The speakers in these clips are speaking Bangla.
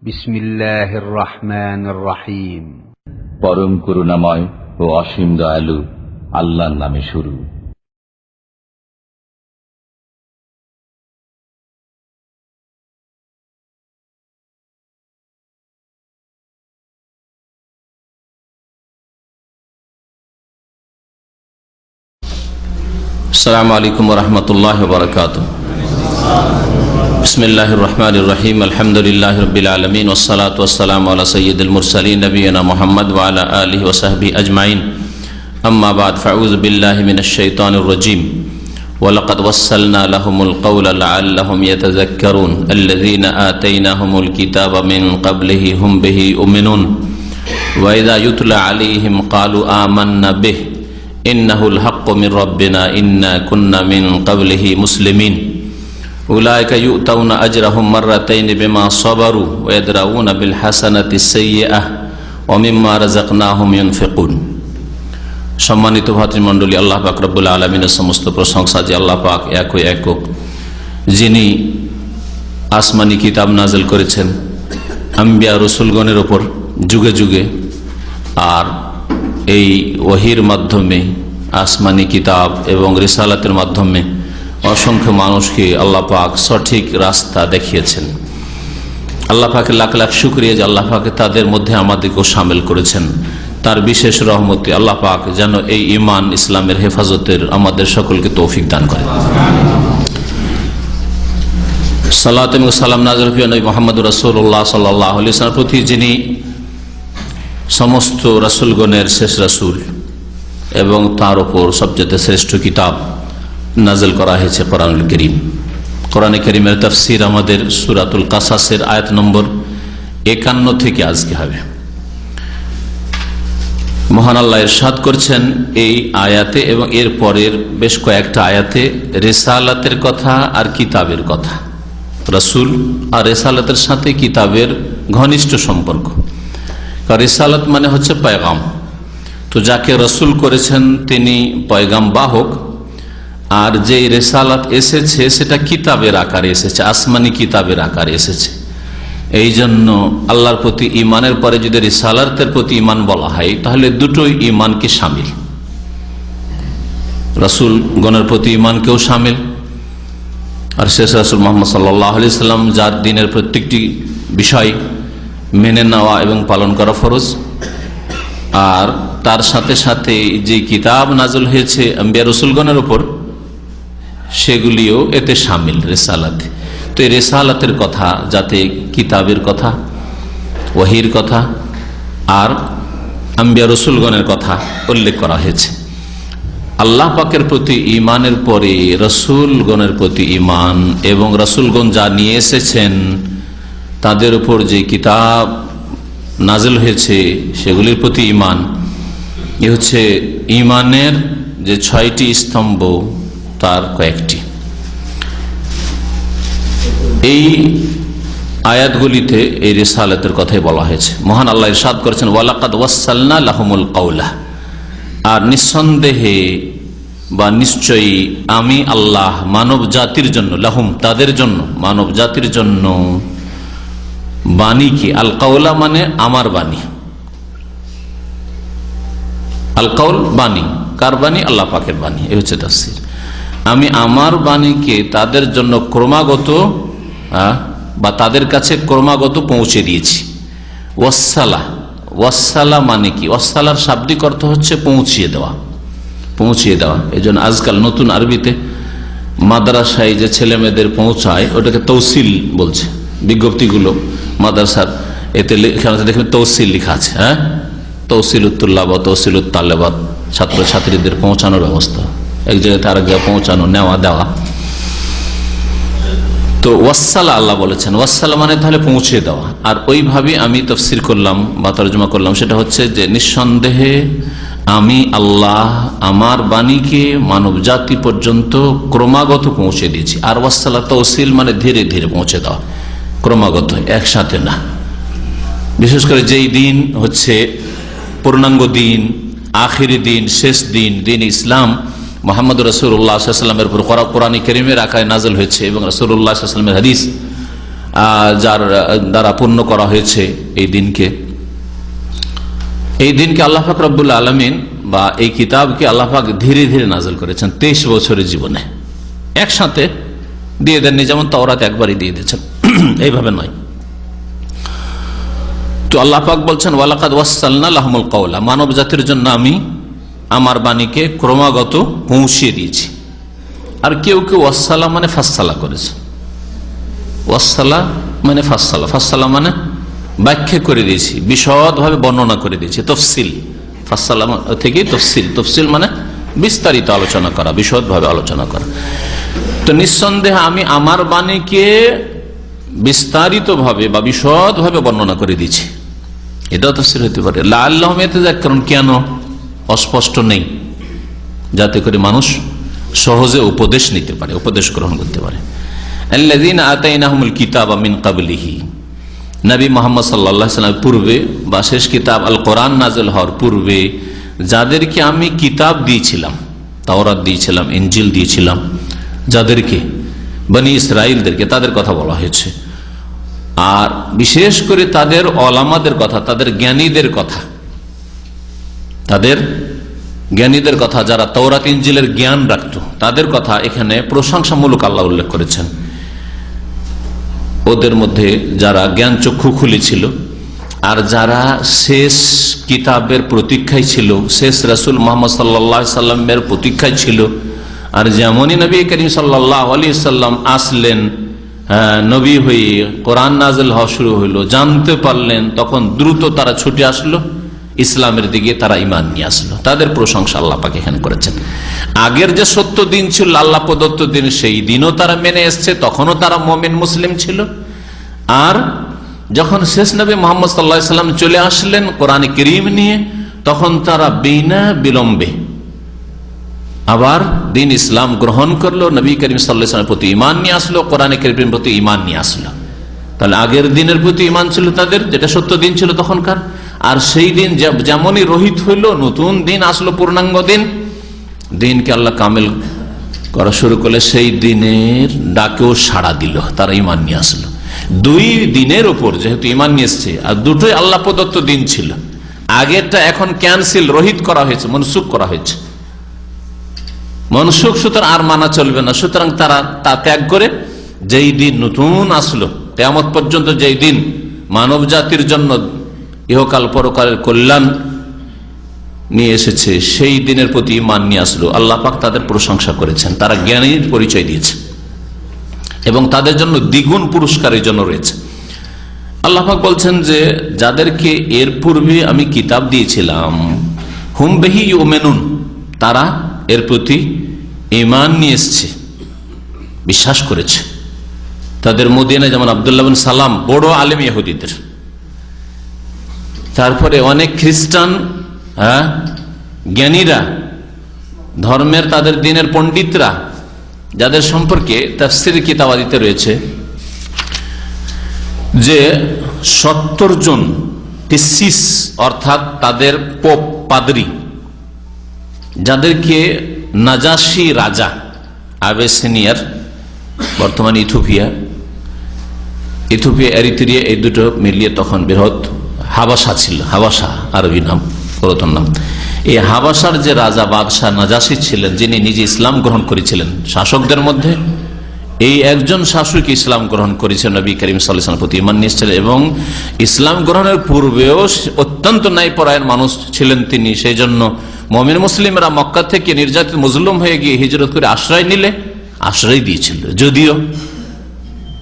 বিসমিল্লাহির রহমানির রহিম। পরম করুণাময় ও অসীম দয়ালু আল্লাহর নামে শুরু। আসসালামু আলাইকুম ওয়া রাহমাতুল্লাহি ওয়া বারাকাতুহু। বিসমিল্লাহির রহমানির রহিম। আলহামদুলিল্লাহি রাব্বিল আলামিন ওয়াস সালাতু ওয়াস সালামু আলা সাইয়্যিদিল মুরসালিন নবিয়িনা মুহাম্মদ ওয়া আলা আলিহি ওয়া সাহবিহি আজমাইন। আম্মা বা'দ, ফাউযু বিল্লাহি মিনাশ শাইতানির রাজীম। ওয়া লাকাদ ওয়াসসালনা লাহুমুল কাওলা লাআল্লাহুম ইয়াতাযাক্কারুন আল্লাযীনা আতাইনাহুমুল কিতাবা মিন ক্বাবলিহি হুম বিহি মুমিনুন ওয়া ইযা ইউতলা আলাইহিম ক্বালু আমান্না বিহি ইন্নাহুল হাক্কু মির রাব্বিনা ইন্না কুন্না মিন ক্বাবলিহি মুসলিমিন উলাইকা ইউতাউনা আজরাহুম মাররাতাইনি বিমা সাবারু ওয়া ইয়াদরাউনা বিল হাসানাতি সাইয়্যাহ ওয়া মিম্মা রাযাকনাহুম ইউনফিকুন। সম্মানিত ভাতৃমণ্ডলী, আল্লাহ পাক রব্বুল আলামিনের সমস্ত প্রশংসা যে আল্লাহ পাক একক, যিনি আসমানি কিতাব নাযিল করেছেন আম্বিয়া রাসূলগণের উপর যুগে যুগে, আর এই ওহীর মাধ্যমে আসমানি কিতাব এবং রিসালাতের মাধ্যমে অসংখ্য মানুষকে আল্লাহ পাক সঠিক রাস্তা দেখিয়েছেন। আল্লাহ পাকের লাখ লাখ শুকরিয়া যে আল্লাহ পাক তাদের মধ্যে আমাদেরকেও শামিল করেছেন। তার বিশেষ রহমতে আল্লাহ পাক যেন এই ঈমান ইসলামের হেফাজতের আমাদের সকলকে তৌফিক দান করেন। সালাত এবং সালাম নাযিল হয়ে নবী মুহাম্মদ রাসূলুল্লাহ সাল্লাল্লাহু আলাইহি ওয়াসাল্লামের প্রতি, যিনি সমস্ত রাসূলগণের শেষ রাসূল এবং তার উপর সবচেয়ে শ্রেষ্ঠ কিতাব নাযিল করা হয়েছে কোরআনুল কারীম। কোরআনে কারীমের তাফসীর আমাদের সূরাতুল কাসাসের আয়াত নম্বর 51 থেকে আজকে হবে। মহান আল্লাহ ইরশাদ করছেন এই আয়াতে এবং এর পরের বেশ কয়েকটা আয়াতে রিসালাতের কথা আর কিতাবের কথা। রাসূল আর রিসালাতের সাথে কিতাবের ঘনিষ্ঠ সম্পর্ক। রিসালাত মানে হচ্ছে পয়গাম, তো যাকে রাসূল করেছেন তিনি পয়গাম বাহক, আর যে রিসালাত এসেছে সেটা কিতাবের আকারে এসেছে, আসমানি কিতাবের আকারে এসেছে। এই জন্য আল্লাহর প্রতি ইমানের পরে যদি রিসালাতের প্রতি ইমান বলা হয় তাহলে দুটোই ইমানকে শামিল, রাসূল গণের প্রতি ইমানকেও শামিল, আর শেষ রাসূল মুহাম্মদ সাল্লাল্লাহু আলাইহি সাল্লাম যার দিনের প্রত্যেকটি বিষয় মেনে নেওয়া এবং পালন করা ফরজ, আর তার সাথে সাথে যে কিতাব নাযিল হয়েছে আম্বিয়া রাসূলগণের উপর সেগুলিও এতে শামিল রিসালাতে। তো এই রিসালাতের কথা, যাতে কিতাবের কথা, ওহীর কথা আর আম্বিয়া রাসূলগণের কথা উল্লেখ করা হয়েছে। আল্লাহ পাকের প্রতি ঈমানের পরে রাসূলগণের প্রতি ঈমান এবং রাসূলগণ যা নিয়ে এসেছেন তাদের উপর যে কিতাব নাযিল হয়েছে সেগুলির প্রতি ঈমান, এ হচ্ছে ঈমানের যে 6টি স্তম্ভ তার কয়েকটি। এই আয়াতগুলিতে এই রিসালাতের কথাই বলা হয়েছে। মহান আল্লাহ ইরশাদ করেছেন ওয়ালাকাদ ওয়াসসালনা লাহুমুল কাওলা, আর নিঃসন্দেহে বা নিশ্চয়ই আমি আল্লাহ মানব জাতির জন্য, লাহুম তাদের জন্য, মানব জাতির জন্য বাণীকে, আল কাওলা মানে আমার বাণী, আল কাউল বাণী, কার বাণী? আল্লাহ পাকের বাণী। এই হচ্ছে তাফসীর। আমি আমার বাণীকে তাদের জন্য ক্রমাগত বা তাদের কাছে ক্রমাগত পৌঁছে দিয়েছি। ওয়াসসালা, ওয়াসসালা মানে কি? ওয়াসসালার শাব্দিক অর্থ হচ্ছে পৌঁছিয়ে দেওয়া, পৌঁছিয়ে দেওয়া। এই জন্য আজকাল নতুন আরবিতে মাদ্রাসায় যে ছেলে মেয়েদের পৌঁছায় ওটাকে তৌসিল বলছে। বিজ্ঞপ্তিগুলো মাদ্রাসার এতে দেখবেন তৌসিল লেখা আছে, হ্যাঁ, তৌসিলুত তুল্লাব, তৌসিলুত তালেবাত, ছাত্র ছাত্রীদের পৌঁছানোর ব্যবস্থা, এক জায়গায় তার জায়গায় পৌঁছানো, নেওয়া দেওয়া। তো ওয়াসসালা আল্লাহ বলেছেন, ওয়াসসালা মানে তাহলে পৌঁছে দেওয়া। আর ওইভাবে আমি তাফসীর করলাম বা তরজমা করলাম, সেটা হচ্ছে যে নিঃসন্দেহে আমি আল্লাহ আমার বাণীকে মানব জাতি পর্যন্ত ক্রমাগত পৌঁছে দিয়েছি। আর ওয়াসসালা তৌসিল মানে ধীরে ধীরে পৌঁছে দেওয়া, ক্রমাগত, একসাথে না। বিশেষ করে যেই দিন হচ্ছে পূর্ণাঙ্গ দিন, আখিরি দিন, শেষ দিন, দিন ইসলাম, মুহাম্মদ রাসূলুল্লাহ সাল্লাল্লাহু আলাইহি ওয়াসাল্লামের উপর কোরআন কারীমের আকারে নাযিল হয়েছে এবং রাসূলুল্লাহ সাল্লাল্লাহু আলাইহি ওয়াসাল্লামের হাদিস যার দ্বারা পূর্ণ করা হয়েছে এই দিনকে আল্লাহ পাক রব্বুল আলামিন বা এই কিতাবকে আল্লাহ পাক ধীরে ধীরে নাযিল করেছেন 23 বছরের জীবনে, একসাথে দিয়ে দেননি, যেমন তাওরাত একবারই দিয়ে দিয়েছেন, এইভাবে নয়। তো আল্লাহ পাক বলছেন ওয়ালাকাদ ওয়াসসালনা লাহুমুল কাওলা, মানব জাতির জন্য আমি আমার বাণীকে ক্রমাগত পৌঁছিয়ে দিয়েছি। আর কেউ কেউ ওয়াসসালা মানে ফাসসালা করেছে, ওয়াসসালা মানে ফাসসালা, ফাসসালা মানে ব্যাখ্যা করে দিয়েছি, বিশদভাবে বর্ণনা করে দিয়েছি, তফসিল, ফাসসালা থেকে তফসিল, তফসিল মানে বিস্তারিত আলোচনা করা, বিশদভাবে আলোচনা করা। তো নিঃসন্দেহে আমি আমার বাণীকে বিস্তারিতভাবে বা বিশদভাবে বর্ণনা করে দিয়েছি, এটাও তাফসীর হতে পারে। লাআল্লাহুম ইয়াতাযাক্কারুন, কেন অস্পষ্ট নেই, যাতে করে মানুষ সহজে উপদেশ নিতে পারে, উপদেশ গ্রহণ করতে পারে। আল্লাযীনা আতাইনাহুমুল কিতাবা মিন ক্বাবলিহি, নবী মুহাম্মদ সাল্লাল্লাহু আলাইহি ওয়াসাল্লাম পূর্বে বা শেষ কিতাব আল কোরআন নাযিল হওয়ার পূর্বে যাদেরকে আমি কিতাব দিয়েছিলাম, তাওরাত দিয়েছিলাম, ইনজিল দিয়েছিলাম, যাদেরকে বনি ইসরাইলদেরকে, তাদের কথা বলা হয়েছে। আর বিশেষ করে তাদের ওলামাদের কথা, তাদের জ্ঞানীদের কথা, তাদের জ্ঞানীদের কথা, যারা তাওরাত ইনজিলের জ্ঞান রাখত, তাদের কথা এখানে প্রশংসামূলক আল্লাহ উল্লেখ করেছেন। ওদের মধ্যে যারা জ্ঞান চক্ষু খুলেছিল আর যারা শেষ কিতাবের প্রতীক্ষায় ছিল, শেষ রাসূল মুহাম্মদ সাল্লাল্লাহু আলাইহি সাল্লামের প্রতীক্ষায় ছিল। আর যেমনই নবী করিম সাল্লাল্লাহু আলাইহি সাল্লাম আসলেন, নবী হয়ে কোরআন নাযিল হওয়া শুরু হইল, জানতে পারলেন, তখন দ্রুত তারা ছুটে আসলো ইসলামের দিকে, তারা ঈমান নিয়ে আসলো। তাদের প্রশংসা আল্লাহ পাক এখানে করেছেন। আগের যে সত্য দিন ছিল, আল্লাহ প্রদত্ত দিন, সেই দিনও তারা মেনে এসছে, তখনও তারা মুমিন মুসলিম ছিল। আর যখন শেষ নবী মুহাম্মদ সাল্লাল্লাহু আলাইহি সাল্লাম চলে আসলেন কোরআন কারীম নিয়ে, তখন তারা বিনা বিলম্বে আবার দিন ইসলাম গ্রহণ করলো, নবী করিম সাল্লাল্লাহু আলাইহি ওয়াসাল্লামের প্রতি ঈমান নিয়ে আসলো, কোরআন কারীমের প্রতি ঈমান নিয়ে আসলো। তাহলে আগের দিনের প্রতি ঈমান ছিল তাদের, যেটা সত্য দিন ছিল তখনকার। আর সেই দিন যেমনই রহিত হইল, নতুন দিন আসলো, পূর্ণাঙ্গ দিন, দিনকে আল্লাহ কামেল করা শুরু করলে সেই দিনের ডাকেও সাড়া দিল, তারা ঈমান নিয়ে আসলো। দুই দিনের উপর যেহেতু ঈমান নিয়ে এসছে, আর দুটোই আল্লাহ প্রদত্ত দিন ছিল, আগেরটা এখন ক্যান্সেল, রহিত করা হয়েছে, মনসুখ করা হয়েছে, মনসুখ, সুতরাং আর মানা চলবে না। সুতরাং তারা তা ত্যাগ করে যেই দিন নতুন আসলো, কিয়ামত পর্যন্ত যেই দিন মানব জাতির জন্য ইহকাল পরকালের কল্যাণ নিয়ে এসেছে, সেই দিনের প্রতি ঈমান নিয়ে আসলো। আল্লাহ পাক তাদের প্রশংসা করেছেন, তারা জ্ঞানীর পরিচয় দিয়েছে এবং তাদের জন্য দ্বিগুণ পুরস্কারের জন্য রয়েছে। আল্লাহ পাক বলছেন যে যাদেরকে এর পূর্বে আমি কিতাব দিয়েছিলাম, হুম বিহি ইউমিনুন, তারা এর প্রতি ঈমান নিয়ে এসেছে, বিশ্বাস করেছে। তাদের মদিনায় যেমন আব্দুল্লাহ বিন সালাম বড় আলেম ইহুদিদের, তারপরে অনেক খ্রিস্টান জ্ঞানীরা, ধর্মের তাদের দিনের পণ্ডিতরা, যাদের সম্পর্কে তাফসীর কিতাবাদিতে রয়েছে যে 70 জন টিসিস, অর্থাৎ তাদের পোপ, পাদ্রী, যাদেরকে নাজাশী রাজা, আবেসিনিয়ার, বর্তমান ইথিওপিয়া, এরিত্রিয়া, এই দুটো মিলিয়ে তখন বৃহৎ হাবাসা ছিল, হাবাসা আরবি নাম, পুরাতন নাম। এই হাবাসার যে রাজা বাদশাহ নাজাশী ছিলেন, যিনি নিজে ইসলাম গ্রহণ করেছিলেন শাসকদের মধ্যে, এই একজন শাসক ইসলাম গ্রহণ করেছেন, নবী করিম সাল্লাল্লাহু আলাইহি ওয়াসাল্লামের প্রতি ঈমান নিয়ে এসেছিলেন এবং ইসলাম গ্রহণের পূর্বেও অত্যন্ত ন্যায়পরায়ণ মানুষ ছিলেন তিনি। সেই জন্য মুমিন মুসলিমরা মক্কা থেকে নির্যাতিত মজলুম হয়ে গিয়ে হিজরত করে আশ্রয় নিলে আশ্রয় দিয়েছিল, যদিও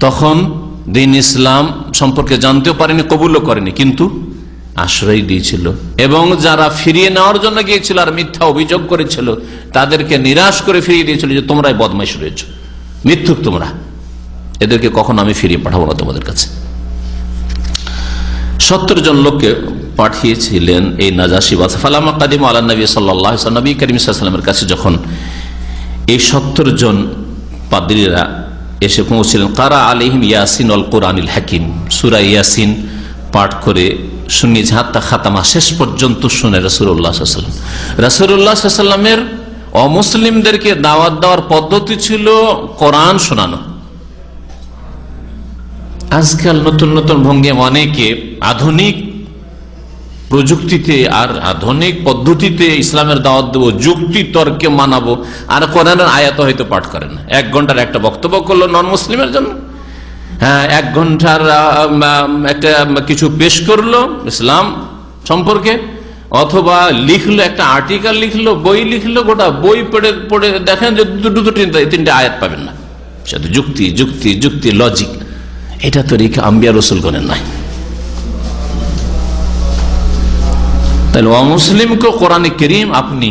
তখন দিন ইসলাম সম্পর্কে জানতেও পারেনি, কবুলও করেনি, কিন্তু আশ্রয় দিয়েছিল। এবং যারা ফিরিয়ে নেওয়ার জন্য গিয়েছিল আর মিথ্যা অভিযোগ করেছিল, তাদেরকে নিরাশ করে ফিরিয়ে দিয়েছিল যে তোমরাই বদমাইশ রয়েছ, মিথ্যুক তোমরা, এদেরকে কখনো আমি ফিরিয়ে পাঠাবো না তোমাদের কাছে। 70 জন লোককে পাঠিয়েছিলেন এই নাজাশী বাদশা। ফালামা কাদিমু আলা নবী সাল্লাল্লাহু আলাইহি ওয়াসাল্লাম, নবী করিম সাল্লাল্লাহু আলাইহি ওয়াসাল্লামের কাছে যখন এই 70 জন পাদ্রীরা এসে পৌঁছলেন, কারা আলাইহিম ইয়াসিন ওয়াল কুরআনিল হাকিম, সূরা ইয়াসিন পাঠ করে শুনিয়েছে, হাত্তা খাতামা, শেষ পর্যন্ত শুনে রাসূলুল্লাহ সাল্লাল্লাহু আলাইহি ওয়াসাল্লাম। রাসূলুল্লাহ সাল্লাল্লাহু আলাইহি ওয়াসাল্লামের অমুসলিমদেরকে দাওয়াত দেওয়ার পদ্ধতি ছিল কোরআন শোনানো, আজকাল নতুন নতুন ভঙ্গি অনেকে আধুনিক প্রযুক্তিতে আর আধুনিক পদ্ধতিতে ইসলামের দাওয়াত দেবো, যুক্তি তর্কে মানাবো, আর কোরআনের আয়াত হয়তো পাঠ করেন। 1 ঘন্টার একটা বক্তব্য করলো নন মুসলিমের জন্য, হ্যাঁ 1 ঘন্টার একটা কিছু পেশ করলো ইসলাম সম্পর্কে, অথবা লিখলো একটা আর্টিকেল, লিখলো বই, লিখলো, গোটা বই পড়ে পড়ে দেখেন যে দুটো তিনটে আয়াত পাবেন না। শুধু যুক্তি যুক্তি যুক্তি, লজিক। এটা তরিকা আম্বিয়া রাসূলগণের নাই। তাহলে অমুসলিমকে কোরআনে কারীম আপনি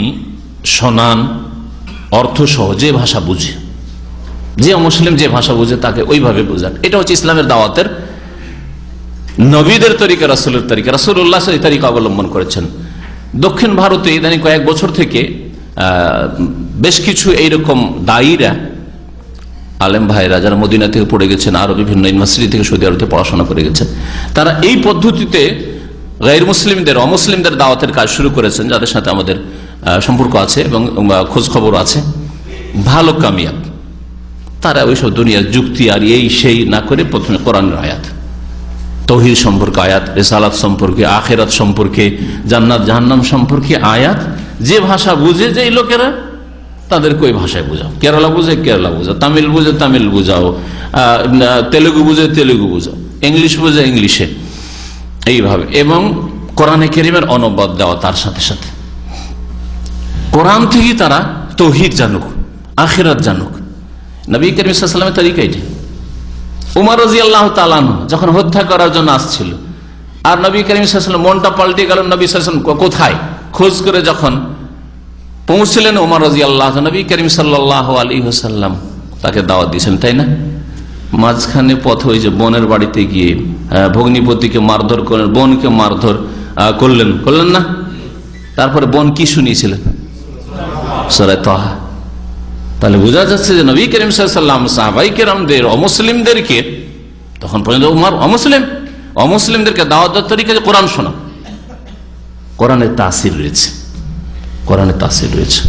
শোনান অর্থ সহ, যে ভাষা বুঝে, যে অমুসলিম যে ভাষা বুঝে তাকে ওইভাবে বুঝান। এটা হচ্ছে ইসলামের দাওয়াতের নবীদের তরিকা, রাসূলের তরিকা। রাসূলুল্লাহ এই তরিকা অবলম্বন করেছেন। দক্ষিণ ভারতে ইদানিং কয়েক বছর থেকে বেশ কিছু এইরকম দায়ীরা, আলেম ভাইরা যারা মদিনা থেকে পড়ে গেছেন, আরো বিভিন্ন ইউনিভার্সিটি থেকে সৌদি আরবে পড়াশোনা করে গেছেন, তারা এই পদ্ধতিতে গায়র মুসলিমদের, অমুসলিমদের দাওয়াতের কাজ শুরু করেছেন, যাদের সাথে আমাদের সম্পর্ক আছে এবং খোঁজ খবর আছে। ভালো কামিয়াব। তারা ওইসব দুনিয়ার যুক্তি আর এই সেই না করে প্রথমে কোরআনের আয়াত, তৌহিদ সম্পর্কে আয়াত, রিসালাত সম্পর্কে, আখিরাত সম্পর্কে, জান্নাত জাহান্নাম সম্পর্কে আয়াত, যে ভাষা বুঝে যে লোকেরা তাদেরকে ওই ভাষায় বোঝাও। কেরালা বুঝে কেরালা বুঝাও, তামিল বুঝে তামিল বুঝাও, তেলুগু বুঝে তেলুগু বুঝাও, ইংলিশ বুঝে ইংলিশে, এইভাবে। এবং কোরআনে কারীমের অনুবাদ দেওয়া তার সাথে সাথে। কোরআন থেকে তারা তৌহিদ জানুক, আখিরাত জানুক। নবী করিম সাল্লাল্লাহু আলাইহি ওয়াসাল্লামের তরিকা এটি। উমর রাদিয়াল্লাহু তাআলা আনহু যখন হত্যা করার জন্য আসছিল, আর নবী করিম সাল্লাল্লাহু আলাইহি ওয়াসাল্লাম মনটা পাল্টে গেল, নবী সাল্লাল্লাহু আলাইহি ওয়াসাল্লাম কোথায় খোঁজ করে যখন পৌঁছলেন উমর রাদিয়াল্লাহু আনহু, নবী করিম সাল্লাল্লাহু আলাইহি ওয়াসাল্লাম তাকে দাওয়াত দিয়েছেন, তাই না? মাঝখানে পথে ওই যে বোনের বাড়িতে গিয়ে ভগ্নিপতিকে মারধর করলেন, বোনকে মারধর করলেন না? তারপরে বোন কি শুনিয়েছিলেন? সূরা তাহা। তাহলে বোঝা যাচ্ছে যে নবী করিম সাল্লাল্লাহু আলাইহি ওয়াসাল্লাম সাহাবায়ে কেরামদের, অমুসলিমদেরকে, তখন পর্যন্ত উমর অমুসলিমদেরকে দাওয়াত দেওয়ার তরিকা যে কোরআন শোনা। কোরআনের তাসির রয়েছে, কোরআনের তাসির রয়েছে।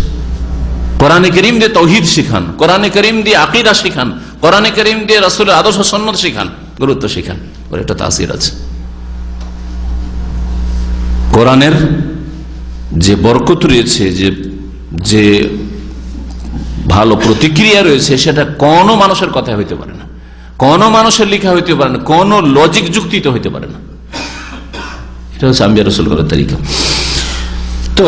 কোরআনে কারীম দিয়ে তাওহীদ শিখান, কোরআনে কারীম দিয়ে আকীদা শিখান, কোরআনে কারীম দিয়ে রাসূলের আদর্শ সুন্নাত শিখান, গুরুত্ব শিখান। ওর একটা তাসির আছে। কোরআনের যে বরকত রয়েছে, যে ভালো প্রতিক্রিয়া রয়েছে, সেটা কোনো মানুষের কথা হইতে পারে না, কোনো মানুষের লেখা হইতে পারে না, কোনো লজিক যুক্তিতে হইতে পারে না। এটা হচ্ছে আম্বিয়া রাসূলগণের তরিকা। তো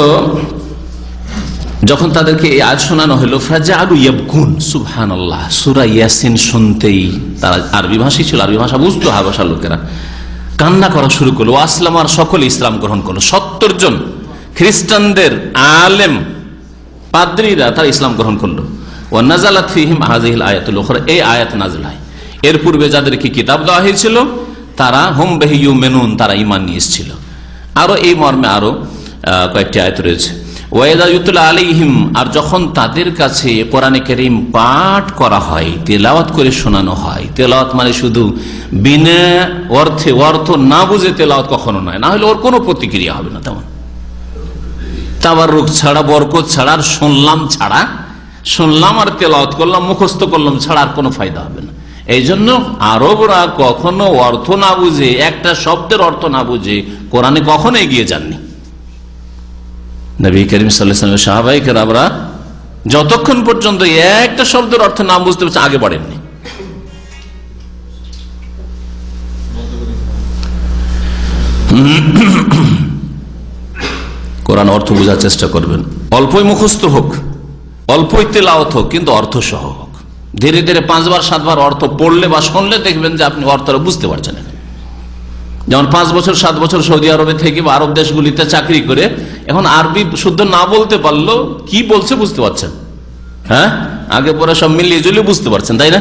যখন তাদেরকে এই আয়াত শোনানো হলো, ফাজালু ইয়াবকুন, সুবহানাল্লাহ, সূরা ইয়াসিন শুনতেই, তারা আরবি ভাষী ছিল, আরবি ভাষা বুঝতো হাবাসার লোকেরা, কান্না করা শুরু করলো। আসলাম, আর সকলে ইসলাম গ্রহণ করলো। 70 জন খ্রিস্টানদের আলেম পাদ্রীরা তারা ইসলাম গ্রহণ করলো। ওয়া নাযালাত ফীহিম হাযিহিল আয়াতুল উখরা, এই আয়াত নাযিল হয়। এর পূর্বে যাদেরকে কিতাব দেওয়া হয়েছিল তারা হুম বিহি ইউমিনুন, তারা ঈমান নিয়ে এসেছিল। আরো এই মর্মে আরো কয়েকটি আয়াত রয়েছে। ওয়াইদা ইউতলা আলাইহিম, আর যখন তাদের কাছে কোরআনে কারীম পাঠ করা হয়, তেলাওয়াত করে শোনানো হয়। তেলাওয়াত মানে শুধু বিনা অর্থে, অর্থ না বুঝে তেলাওয়াত কখনো নয়, না হলে ওর কোনো প্রতিক্রিয়া হবে না। তেমন তাবাররুক ছাড়া, বরকত ছাড়া, আর শুনলাম আর তেলাওয়াত করলাম, মুখস্থ করলাম ছাড়া আর কোনো ফায়দা হবে না। এই জন্য আরবরা কখনো অর্থ না বুঝে, একটা শব্দের অর্থ না বুঝে কোরআনে কখনো এগিয়ে যাননি। নবী করিম সাল্লাল্লাহু আলাইহি ওয়াসাল্লাম সাহাবায়ে কেরামরা যতক্ষণ পর্যন্ত একটা শব্দের অর্থ না বুঝতে পারছে আগে বাড়েননি। কোরআন অর্থ বোঝার চেষ্টা করবেন, অল্পই মুখস্থ হোক, অল্পই তেলাওয়াত হোক, কিন্তু অর্থ সহ হোক। ধীরে ধীরে 5 বার 7 বার অর্থ পড়লে বা শুনলে দেখবেন যে আপনি অর্থটা বুঝতে পারছেন। যেমন 5 বছর 7 বছর সৌদি আরবে থেকে বা আরব দেশগুলিতে চাকরি করে এখন আরবি শুদ্ধ না বলতে পারলেও কি বলছে বুঝতে পারছেন। হ্যাঁ, আগে পরে সব মিলিয়ে ঝুলিয়ে বুঝতে পারছেন, তাই না?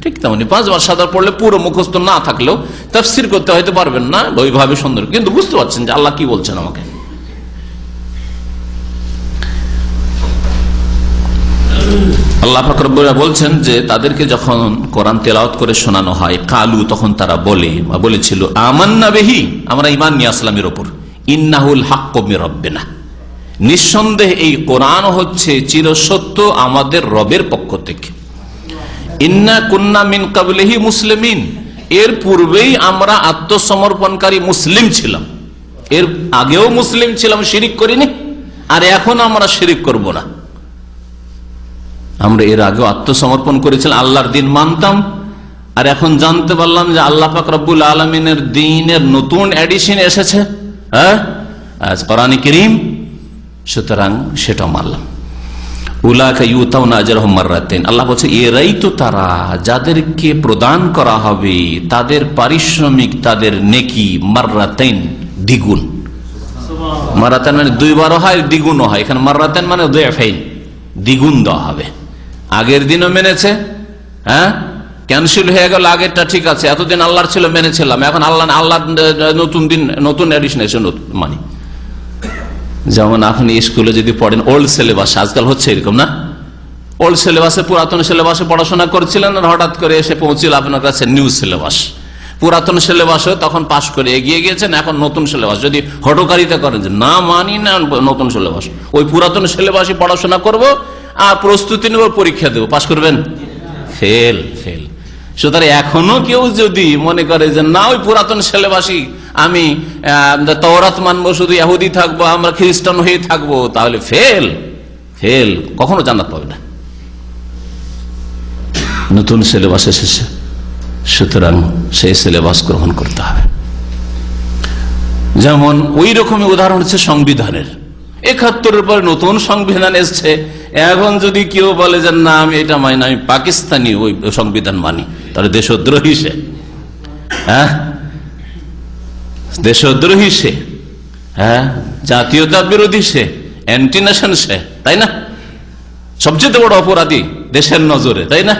ঠিক তেমনি 5 বার 7 বার পড়লে পুরো মুখস্থ না থাকলেও তাফসীর করতে হয়তো পারবেন না ওইভাবে সুন্দর, কিন্তু বুঝতে পারছেন যে আল্লাহ কি বলছেন আমাকে। আল্লাহ পাক রব্বুল আলামিন বলছেন যে তাদেরকে যখন কোরআন তেলাওয়াত করে শোনানো হয়, কালু, তখন তারা বলেছিল আমান্না বিহি, আমরা ঈমান নিয়ে আসলাম এর উপর, ইন্নাহুল হাক্কু মির রাব্বিনা, নিঃসন্দেহে এই কোরআন হচ্ছে চিরসত্য আমাদের রবের পক্ষ থেকে। ইন্না কুন্না মিন ক্বাবলিহি মুসলিমিন, এর পূর্বেই আমরা আত্মসমর্পণকারী মুসলিম ছিলাম, এর আগেও মুসলিম ছিলাম, শিরিক করিনি, আর এখন আমরা শিরিক করব না। আমরা এর আগেও আত্মসমর্পণ করেছিলাম, আল্লাহর দিন মানতাম, আর এখন জানতে পারলাম যে আল্লাহ পাক রব্বুল আলামিনের দ্বীনের নতুন এডিশন এসেছে, হ্যাঁ, আজ কোরআন কারীম, সুতরাং সেটা মানলাম। উলাইকা ইউতাউনা আজরাহুম মাররাতাইন, আল্লাহ বলছে এরাই তো তারা যাদেরকে প্রদান করা হবে তাদের পারিশ্রমিক, তাদের নেকি মাররাতাইন, দ্বিগুণ। মাররাতাইন মানে দুইবারও হয়, দ্বিগুণও হয়, এখানে মাররাতাইন মানে দুইফাইন, দ্বিগুণ দেওয়া হবে। আগের দিনও মেনেছে, হ্যাঁ, ক্যান্সেল হয়ে গেল, আগেরটা ঠিক আছে, এতদিন আল্লাহর ছিল মেনেছিলাম, এখন আল্লাহ নতুন দিন নতুন এডিশন এসে মানি। যেমন আপনি স্কুলে যদি পড়েন ওল্ড সিলেবাস, আজকাল হচ্ছে এরকম না, ওল্ড সিলেবাসে পুরাতন সিলেবাসে পড়াশোনা করছিলেন, আর হঠাৎ করে এসে পৌঁছিল আপনার কাছে নিউ সিলেবাস। পুরাতন সিলেবাসে তখন পাশ করে এগিয়ে গিয়েছেন, এখন নতুন সিলেবাস। যদি হঠকারিতা করেন যে না মানি না নতুন সিলেবাস, ওই পুরাতন সিলেবাসে পড়াশোনা করব আর প্রস্তুতি নেব, পরীক্ষা দেবো, পাশ করবেন? Fail, fail. সুতরাং এখনো কেউ যদি মনে করে যে না ওই পুরাতন সিলেবাসই, আমি তাওরাত মানবো, শুধু ইহুদি থাকবো, আমরা খ্রিস্টান হয়ে থাকবো, তাহলে ফেল, ফেল, কখনো জান্নাত পাবে না। নতুন সিলেবাস এসেছে, সুতরাং সেই সিলেবাস গ্রহণ করতে হবে। যেমন ওই রকমই উদাহরণ হচ্ছে সংবিধানের। ৭১ পরে নতুন সংবিধান এসছে, এখন যদি কেউ বলে যে না আমি এটা মানি না, আমি পাকিস্তানি ওই সংবিধান মানি, তাহলে দেশদ্রোহী সে, হ্যাঁ, দেশদ্রোহী সে, হ্যাঁ, জাতীয়তা বিরোধী সে, অ্যান্টি নেশন সে, তাই না? সবচেয়ে বড় অপরাধী দেশের নজরে, তাই না?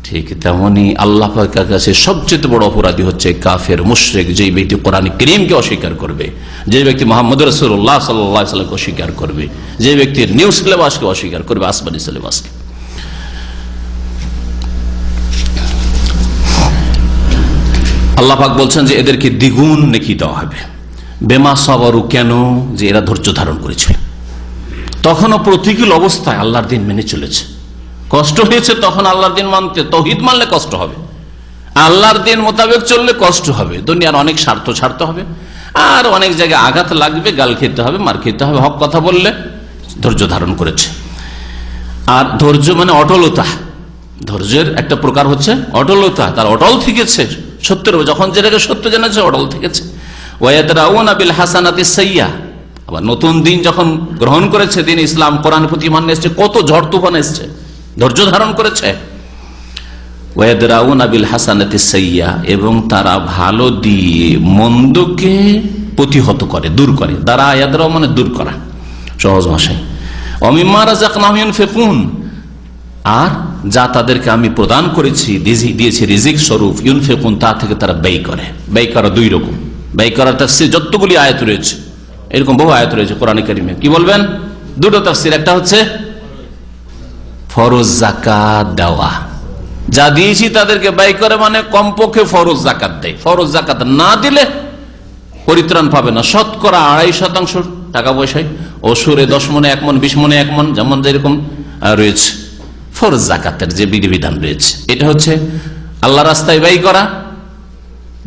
ঠিক তেমনি আল্লাহ পাকের কাছে সবচেয়ে বড় অপরাধী হচ্ছে কাফের, মুশরিক, যে ব্যক্তি কোরআন কারীমকে অস্বীকার করবে, যে ব্যক্তি মুহাম্মদ রাসূলুল্লাহ সাল্লাল্লাহু আলাইহি ওয়াসাল্লামকে অস্বীকার করবে, যে ব্যক্তি নিউ সিলেবাসকে অস্বীকার করবে, আসমানি সিলেবাসকে। আল্লাহ পাক বলছেন যে এদেরকে দ্বিগুণ নেকি দেওয়া হবে। বেমা সাবারু, কেন? যে এরা ধৈর্য ধারণ করেছিল, তখনও প্রতিকূল অবস্থায় আল্লাহর দিন মেনে চলেছে। কষ্ট হয়েছে তখন আল্লাহর দিন মানতে, তৌহিদ মানলে কষ্ট হবে, আল্লাহর দিন মোতাবেক চললে কষ্ট হবে, দুনিয়ার অনেক স্বার্থ ছাড়তে হবে, আর অনেক জায়গায় আঘাত লাগবে, গাল খেতে হবে, মার খেতে হবে, হক কথা বললে ধৈর্য ধারণ করেছে। আর ধৈর্য মানে অটলতা, ধৈর্যের একটা প্রকার হচ্ছে অটলতা, তার অটল থেকেছে সত্যের, যখন যেটাকে সত্য জেনেছে অটল থেকেছে। ওয়ায়াদরাউনা বিল হাসানাতিস সাইয়্যা, আবার নতুন দিন যখন গ্রহণ করেছে, দিন ইসলাম, কোরআন প্রতি মান্য এসছে, কত ঝড় তুফান এসছে, ধৈর্য ধারণ করেছে। ওয়ায়াদরাউনা বিল হাসানাতিস সাইয়্যা, এবং তারা ভালো দিয়ে মন্দকে প্রতিহত করে, দূর করে। দ্বারা ইয়াদরাউ মানে দূর করা, সহজ ভাষায়। ওমিম্মা রাযাকনাহুম ইউনফিকুন, আর যা তাদেরকে আমি প্রদান করেছি, দিয়েছি রিজিক স্বরূপ, ইউনফিকুন, তা থেকে তারা ব্যয় করে। ব্যয় করা দুই রকম, ব্যয় করার তাফসীর যতগুলি আয়াত রয়েছে, এরকম বহু আয়াত রয়েছে কোরআন কারীমে, কি বলবেন? দুটো তাফসীর। একটা হচ্ছে ফরজ যাকাত দেওয়া, যা দিয়েছি তাদেরকে ব্যয় করে, মানে কমপক্ষে ফরজ যাকাত দেয়। ফরজ যাকাত না দিলে পরিত্রাণ পাবে না। শতকরা ২.৫% টাকা পয়সায়, অসুরে 10 মণে 1 মণ, 20 মণে 1 মণ, যেমন যেরকম রয়েছে ফরজ যাকাতের যে বিধিবিধান রয়েছে, এটা হচ্ছে আল্লাহ রাস্তায় ব্যয় করা,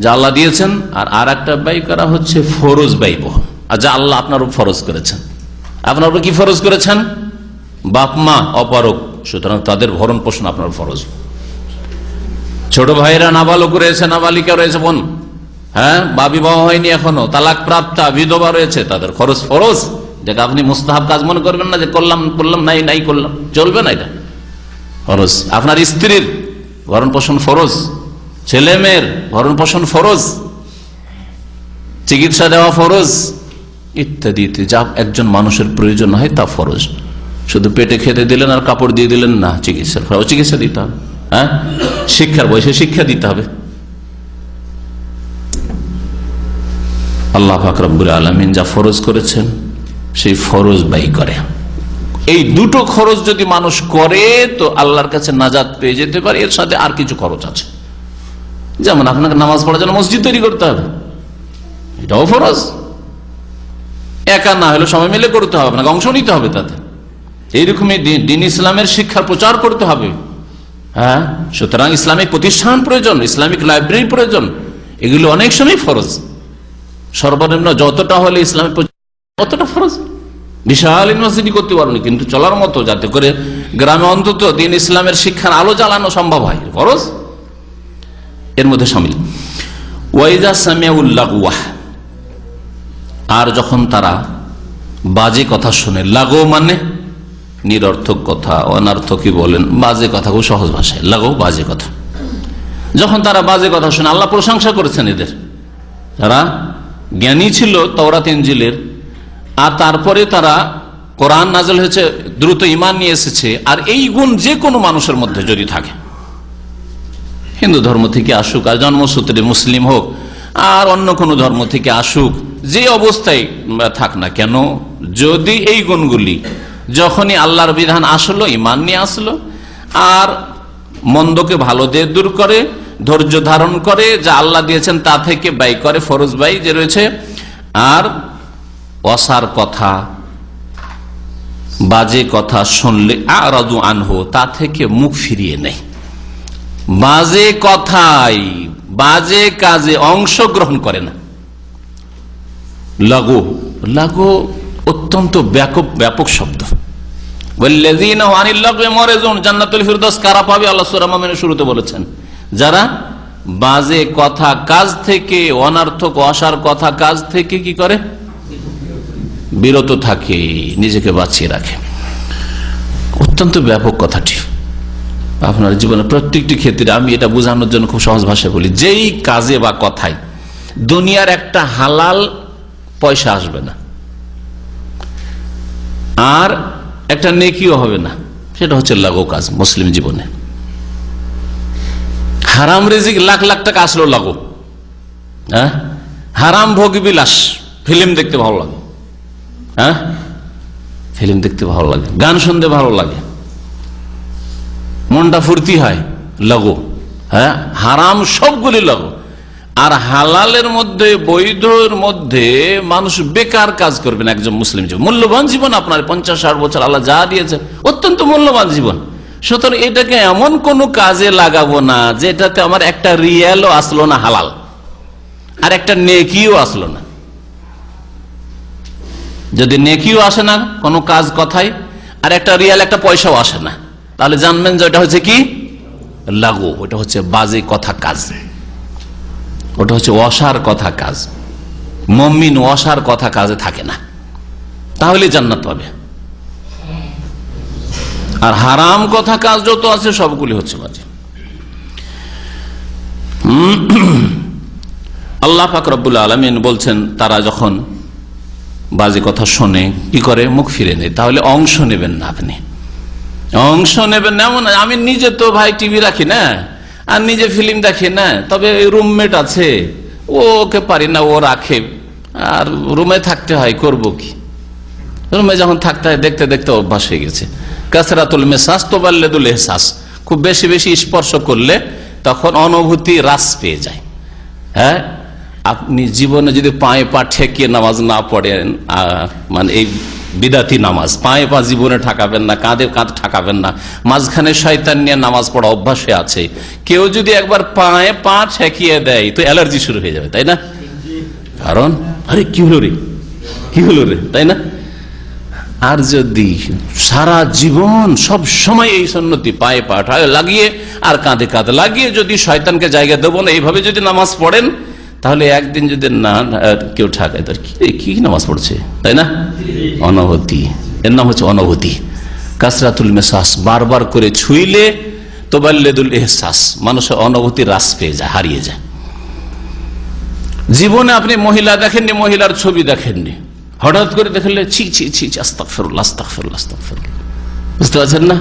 যা আল্লাহ দিয়েছেন। আর একটা ব্যয় করা হচ্ছে ফরজ ব্যয় বহন, আর যা আল্লাহ আপনার উপর ফরজ করেছেন। আপনার উপর কি ফরজ করেছেন? বাপ মা অপারক, সুতরাং তাদের ভরণ পোষণ আপনার ফরজ। ছোট ভাইরা নাবালক রয়েছে, নাবালিকা রয়েছে, বোন, হ্যাঁ, বা বিবাহ হয়নি এখনো, তালাক প্রাপ্তা, বিধবা রয়েছে, তাদের খরচ ফরজ, যেটা আপনি মুস্তাহাব কাজ মনে করবেন না, যে করলাম নাই করলাম, চলবে না, এটা ফরজ। আপনার স্ত্রীর ভরণ পোষণ ফরজ, ছেলে মেয়ের ভরণ পোষণ ফরজ, চিকিৎসা দেওয়া ফরজ, ইত্যাদি। যা একজন মানুষের প্রয়োজন হয় তা ফরজ। শুধু পেটে খেতে দিলেন আর কাপড় দিয়ে দিলেন না, চিকিৎসা দিতে হবে, হ্যাঁ, শিক্ষার বয়সে শিক্ষা দিতে হবে। আল্লাহ পাক রব্বুল আলামিন যা ফরজ করেছেন সেই ফরজ ব্যয় করে। এই দুটো খরচ যদি মানুষ করে তো আল্লাহর কাছে নাজাত পেয়ে যেতে পারে। এর সাথে আর কিছু খরচ আছে, যেমন আপনাকে নামাজ পড়ার জন্য মসজিদ তৈরি করতে হবে, এটাও ফরজ। একা না হলে সবাই মিলে করতে হবে, আপনাকে অংশ নিতে হবে তাতে। এইরকমই দিন ইসলামের শিক্ষার প্রচার করতে হবে, হ্যাঁ, সুতরাং ইসলামিক প্রতিষ্ঠান প্রয়োজন, ইসলামিক লাইব্রেরি প্রয়োজন, এগুলো অনেক সময় ফরজ। সর্বনিম্ন যতটা হলে ইসলামিক অতটা ফরজ। বিশাল ইউনিভার্সিটি করতে পারবো কিন্তু চলার মতো, যাতে করে গ্রামে অন্তত দিন ইসলামের শিক্ষার আলো জ্বালানো সম্ভব হয়, ফরজ এর মধ্যে শামিল। ওয়াইদা সামিউল্লাগুয়া, আর যখন তারা বাজে কথা শুনে, লাগো মানে নিরর্থক কথা, অনার্থকই বলেন, বাজে কথা, খুব সহজ ভাষায় লাগো বাজে কথা। যখন তারা বাজে কথা শুনে, আল্লাহ প্রশংসা করেছেন এদের, যারা জ্ঞানী ছিল তাওরাত ইনজিলের, আর তারপরে তারা কোরআন নাযিল হয়েছে, দ্রুত ঈমান নিয়ে এসেছে, আর এই গুণ যে কোনো মানুষের মধ্যে যদি থাকে, হিন্দু ধর্ম থেকে আসুক আর জন্মসূত্রে মুসলিম হোক, আর অন্য কোনো ধর্ম থেকে আসুক, যে অবস্থায় থাক না কেন, যদি এই গুণগুলি যখনই আল্লাহর বিধান আসলো, ঈমান নিয়ে আসলো, আর মন্দকে ভালো দিয়ে দূর করে, ধৈর্য ধারণ করে, যা আল্লাহ দিয়েছেন তা থেকে ব্যয় করে, ফরজ ব্যয় যে রয়েছে, আর অসার কথা, বাজে কথা শুনলে আরাদু আনহু, তা থেকে মুখ ফিরিয়ে নেই, বাজে কথাই বাজে কাজে অংশগ্রহণ করে না। লাগু, লাগু অত্যন্ত ব্যাপক শব্দ। জান্নাতুল ফিরদৌস কারা পাবে? আল্লাহ সূরা মুমিনের শুরুতে বলেছেন, যারা বাজে কথা কাজ থেকে, অনার্থক অসার কথা কাজ থেকে কি করে? বিরত থাকে, নিজেকে বাঁচিয়ে রাখে। অত্যন্ত ব্যাপক কথাটি আপনার জীবনের প্রত্যেকটি ক্ষেত্রে। আমি এটা বোঝানোর জন্য খুব সহজ ভাষায় বলি, যেই কাজে বা কথায় দুনিয়ার একটা হালাল পয়সা আসবে না, আর একটা নেকিও হবে না, সেটা হচ্ছে লাগু কাজ। মুসলিম জীবনে হারাম রিজিক লাখ লাখ টাকা আসলো লাগু, হ্যাঁ, হারাম ভোগ বিলাস, ফিল্ম দেখতে ভালো লাগে, হ্যাঁ, ফিল্ম দেখতে ভালো লাগে, গান শুনতে ভালো লাগে, মনটা ফুর্তি হয়, লাগু। হ্যাঁ, হারাম সবগুলি লাগু। আর হালালের মধ্যে, বৈধের মধ্যে মানুষ বেকার কাজ করবেন। একজন মুসলিম জীবন মূল্যবান জীবন, আপনার 50-60 বছর আল্লাহ যা দিয়েছে, অত্যন্ত মূল্যবান জীবন। সুতরাং এটাকে এমন কোন কাজে লাগাবো না যেটাতে আমার একটা রিয়ালও আসলো না হালাল, আর একটা নেকিও আসলো না। যদি নেকিও আসে না কোনো কাজ কথায়, আর একটা রিয়াল, একটা পয়সাও আসে না, তাহলে জানবেন যে ওটা হচ্ছে কি? লাগু। ওটা হচ্ছে বাজে কথা কাজ, ওটা হচ্ছে অসার কথা কাজ। মুমিন অসার কথা কাজে থাকে না, তাহলে জান্নাত পাবে। আর হারাম কথা কাজ যত আছে সবগুলি হচ্ছে বাজে। আল্লাহ পাক রব্বুল আলামিন বলছেন, তারা যখন বাজে কথা শোনে কি করে? মুখ ফিরে নেয়। তাহলে অংশ নেবেন না, আপনি অংশ নেবেন না। এমন আমি নিজে তো ভাই টিভি রাখি না, আর নিজে ফিল্ম দেখি না, তবে রুমমেট আছে, ওকে পারি না, ও রাখে, আর রুমে থাকতে হয়, করব কি? রুমে যখন থাকতে হয়, দেখতে দেখতে অভ্যাস হয়ে গেছে। কাসরাতুল মেসাজ তোবাল্লেদুল এহসাস, খুব বেশি বেশি স্পর্শ করলে তখন অনুভূতি হ্রাস পেয়ে যায়। হ্যাঁ, আপনি জীবনে যদি পায়ে পা ঠেকিয়ে নামাজ না পড়েন, মানে এই বিদাতি নামাজ, পায়ে পা জীবনে ঠাকাবেন না, কাঁধে কাঁধ ঠাকাবেন না, মাঝখানে শয়তান নিয়ে নামাজ পড়া অভ্যাসে আছে, কেউ যদি একবার পায়ে পা ঠেকিয়ে দেয় তো অ্যালার্জি শুরু হয়ে যাবে, তাই না? কারণ আরে কি হলো রে, কি হলো রে, তাই না? আর যদি সারা জীবন সব সময় এই সুন্নতি পায়ে পা লাগিয়ে আর কাঁধে কাঁধ লাগিয়ে যদি শয়তানকে জায়গা দেবো না, এইভাবে যদি নামাজ পড়েন, তাহলে একদিন যদি না কেউ ঠাকায়, তার কি নামাজ পড়ছে, তাই না? অনুভূতি, এর নাম হচ্ছে অনুভূতি। কাসরাতুল মেসাস, বারবার করে ছুঁইলে তোবাল্লেদুল এহসাস, মানুষের অনুভূতি হ্রাস পেয়ে যায়, হারিয়ে যায়। জীবনে আপনি মহিলা দেখেননি, মহিলার ছবি দেখেননি, হঠাৎ করে দেখলে ছি ছি ছি, আস্তাগফিরুল্লাহ আস্তাগফিরুল্লাহ আস্তাগফিরুল্লাহ, বুঝতে পারছেন না?